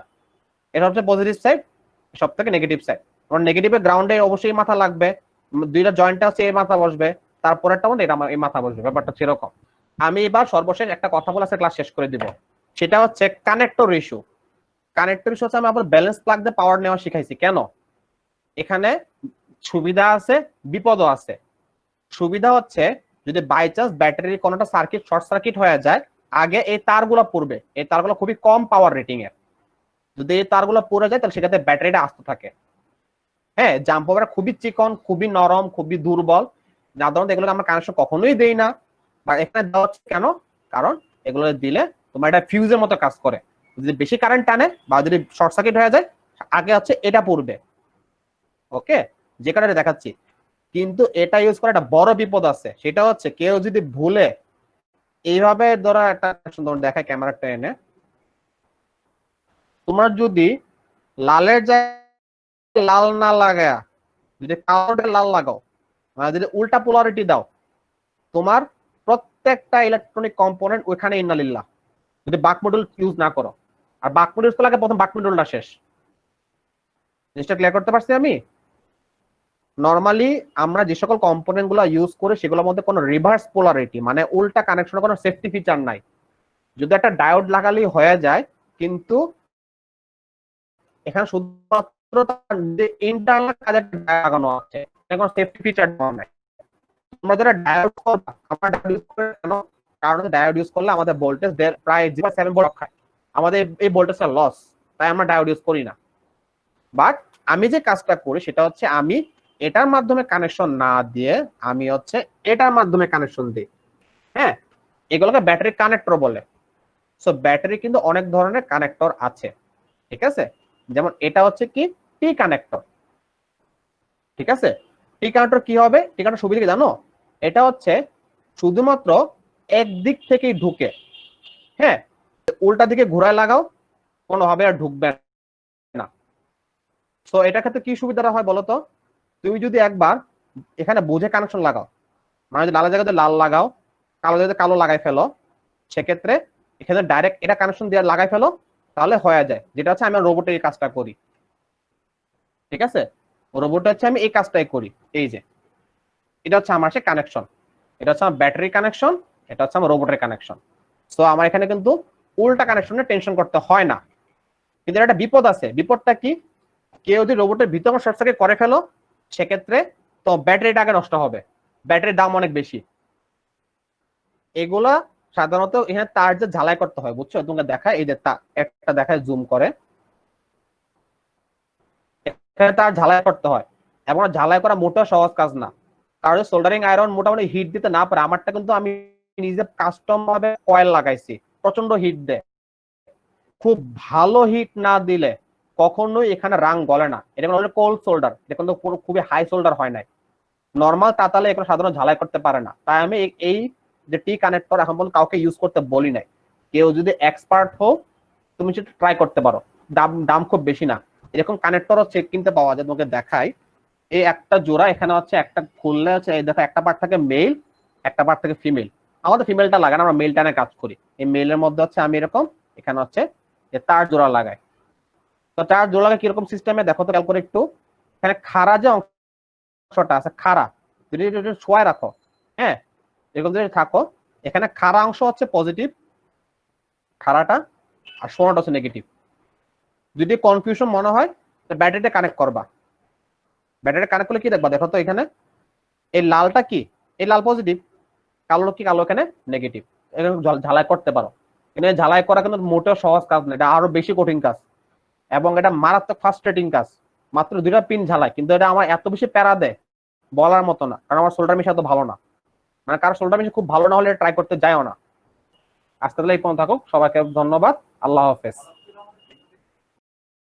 এটা হচ্ছে পজিটিভ সাইড, সব থেকে নেগেটিভ সাইড। কারণ নেগেটিভে গ্রাউন্ডে অবশ্যই মাথা লাগবে, দুইটা জয়েন্টে হচ্ছে এই মাথা বসবে, তারপরেরটা মধ্যে এটা এই মাথা বসবে, ব্যাপারটা সেরকম। আমি এবার সর্বশেষ একটা কথা বলে ক্লাস শেষ করে দিব, সেটা হচ্ছে কানেক্টর ইস্যু। কানেক্টর ইস্যু হচ্ছে আমি আবার ব্যালেন্স প্লাগ দিয়ে পাওয়ার নেওয়া শিখাইছি কেন। এখানে সুবিধা আছে বিপদও আছে। সুবিধা হচ্ছে যদি বাই চান্স ব্যাটারির কোনোটা সার্কিট শর্ট সার্কিট হয়ে যায়, আগে এই তারগুলো পড়বে, এই তারগুলো খুবই কম পাওয়ার রেটিং এর, যদি এই তারগুলো পড়ে যায় তাহলে সেক্ষেত্রে ব্যাটারিটা আস্ত থাকে। হ্যাঁ, জাম্প ওভার খুবই চিকন, খুবই নরম, খুবই দুর্বল, যার ধরনের এগুলো আমরা কানেকশন কখনোই দেই না, বা এখানে দেওয়া হচ্ছে কেন, কারণ এগুলো দিলে তোমার এটা ফিউজের মতো কাজ করে, যদি বেশি কারেন্ট টানে বা যদি শর্ট সার্কিট হয়ে যায় আগে হচ্ছে এটা পড়বে। ওকে, যে কারণে দেখাচ্ছি। কিন্তু এটা ইউজ করে একটা বড় বিপদ আছে, সেটা হচ্ছে কেউ যদি ভুলে এইভাবে ধরো একটা সুন্দর দেখায় ক্যামেরাটা এনে, তোমার যদি লালের জায়গায় লাল না লাগায়া যদি কালোটা লাল লাগাও, মানে যদি উল্টা পোলারিটি দাও, তোমার প্রত্যেকটা ইলেকট্রনিক কম্পোনেন্ট ওইখানে ইন্নালিল্লাহ, যদি বাক মডিউল ইউজ না করো। আর বাক মডিউল ইউজ করলে আগে প্রথম বাক মডিউলটা শেষ। জিনিসটা ক্লিয়ার করতে পারছি আমি? নরমালি আমরা যে সকল কম্পোনেন্ট গুলো ইউজ করি সেগুলোর মধ্যে কোনো রিভার্স পোলারিটি মানে উল্টা কানেকশনের কোনো সেফটি ফিচার নাই। যদি একটা ডায়োড লাগালেই হয়ে যায়, কিন্তু এখানে শুধুমাত্র ইন্টারনাল কাজে লাগানো আছে, কোনো সেফটি ফিচার নাই। তোমরা যারা ডায়োড করবা, আমরা ডায়োড ইউজ করে কেন, কারণ ডায়োড ইউজ করলে আমাদের ভোল্টেজ প্রায় 0.7 ভোল্ট খায়, আমাদের এই ভোল্টেজটা লস, তাই আমরা ডায়োড ইউজ করি না। বাট আমি যে কাজটা করি সেটা হচ্ছে আমি এটার মাধ্যমে কানেকশন না দিয়ে আমি হচ্ছে এটার মাধ্যমে কানেকশন দিই। হ্যাঁ, এগুলোকে ব্যাটারি কানেক্টর বলে। সো ব্যাটারি কিন্তু অনেক ধরনের কানেক্টর আছে, ঠিক আছে। যেমন এটা হচ্ছে কি টি কানেক্টর, ঠিক আছে। টি কানেক্টর কি হবে, টি কানেক্টর সুবিধা কি জানো, এটা হচ্ছে শুধুমাত্র একদিক থেকেই ঢুকে। হ্যাঁ, উল্টা দিকে ঘুরায় লাগাও কোনোভাবে আর ঢুকবে না। সো এটার ক্ষেত্রে কি সুবিধাটা হয় বলতো, তুমি যদি একবার এখানে বুঝে কানেকশন লাগাও, মানে যদি লালের জায়গাতে লাল লাগাও, কালো জায়গাতে কালো লাগাই ফেলো, সেক্ষেত্রে এখানে ডাইরেক্ট এটা কানেকশন দিয়ে লাগাই ফেলো, তাহলে হয়ে যায়। যেটা হচ্ছে আমি রোবটের এই কাজটা করি, ঠিক আছে। রোবট হচ্ছে আমি এই কাজটাই করি। এই যে এটা হচ্ছে আমার সে কানেকশন, এটা হচ্ছে আমার ব্যাটারি কানেকশন, এটা হচ্ছে আমার রোবটের কানেকশন। সো আমার এখানে কিন্তু উল্টা কানেকশনে টেনশন করতে হয় না। কিন্তু একটা বিপদ আছে, বিপদটা কি, কেউ যদি রোবটের ভিতরে শর্ট সার্কিট করে ফেলো সেক্ষেত্রে তো ব্যাটারিটা আগে নষ্ট হবে, ব্যাটারির দাম অনেক বেশি। এগুলা সাধারণত এখানে তার যে ঝালাই করতে হয়, বুঝছো, তোমাকে দেখায় এই যে একটা দেখায় জুম করে, এখানে তার ঝালাই করতে হয় এবং ঝালাই করা মোটেও সহজ কাজ না, কারণ সোল্ডারিং আয়রন মোটামুটি হিট দিতে না পারে। আমারটা কিন্তু আমি নিজে কাস্টম ভাবে কয়েল লাগাইছি, প্রচন্ড হিট দেয়। খুব ভালো হিট না দিলে কখনোই এখানে রাং গলে না। এটা কোনো কোল্ড সোল্ডার, এটা কিন্তু খুবই হাই সোল্ডার হয় নাই। নর্মাল তাতালে এগুলো সাধারণ ঝালাই করতে পারে না। তাই আমি এই যে টি কানেক্টর এখন পর্যন্ত কাউকে ইউজ করতে বলি নাই। কেউ যদি এক্সপার্ট হোক তুমি সেটা ট্রাই করতে পারো, দাম খুব বেশি না। এরকম কানেক্টর হচ্ছে কিনতে পাওয়া যায়, তোমাকে দেখাই। এই একটা জোড়া এখানে হচ্ছে, একটা খুললে হচ্ছে এই দেখো, একটা পার্ট থাকে মেল, একটা পার্ট থাকে ফিমেল। আমাদের ফিমেলটা লাগানো, আমরা মেল টানে কাজ করি। এই মেলের মধ্যে হচ্ছে আমি এরকম এখানে হচ্ছে যে তার জোড়া লাগাই। তো তার জোড়া লাগাই কিরকম সিস্টেমে দেখো তো, খেয়াল করে একটু। এখানে খাড়া যে অংশটা আছে, খাড়া যদি শোয়ায় রাখো, হ্যাঁ এরকম যদি থাকো, এখানে খাড়া অংশ হচ্ছে পজিটিভ, খাড়াটা, আর শোয়াটা হচ্ছে নেগেটিভ। যদি কনফিউশন মনে হয় তো ব্যাটারিটা কানেক্ট করবা। ব্যাটারি কানেক্ট করলে কি দেখবা, দেখো তো এখানে এই লালটা কি, এই লাল পজিটিভ, কালো কি, কালো এখানে নেগেটিভ। এখানে ঝালাই করতে পারো। এখানে ঝালাই করা কিন্তু মোটেও সহজ কাজ না, এটা আরো বেশি কঠিন কাজ, এবং এটা মারাত্মক ফ্রাস্ট্রেটিং কাজ। মাত্র 2টা পিন ঝালাই, কিন্তু এটা আমার এত বেশি প্যারা দেয় বলার মতো না, কারণ আমার সোল্ডার মেশিন এত ভালো না। মানে কারো সোল্ডার মেশিন খুব ভালো না হলে ট্রাই করতে যায়ও না। আজকে তাহলে এই পর্যন্ত থাকুক, সবাইকে ধন্যবাদ, আল্লাহ হাফেজ।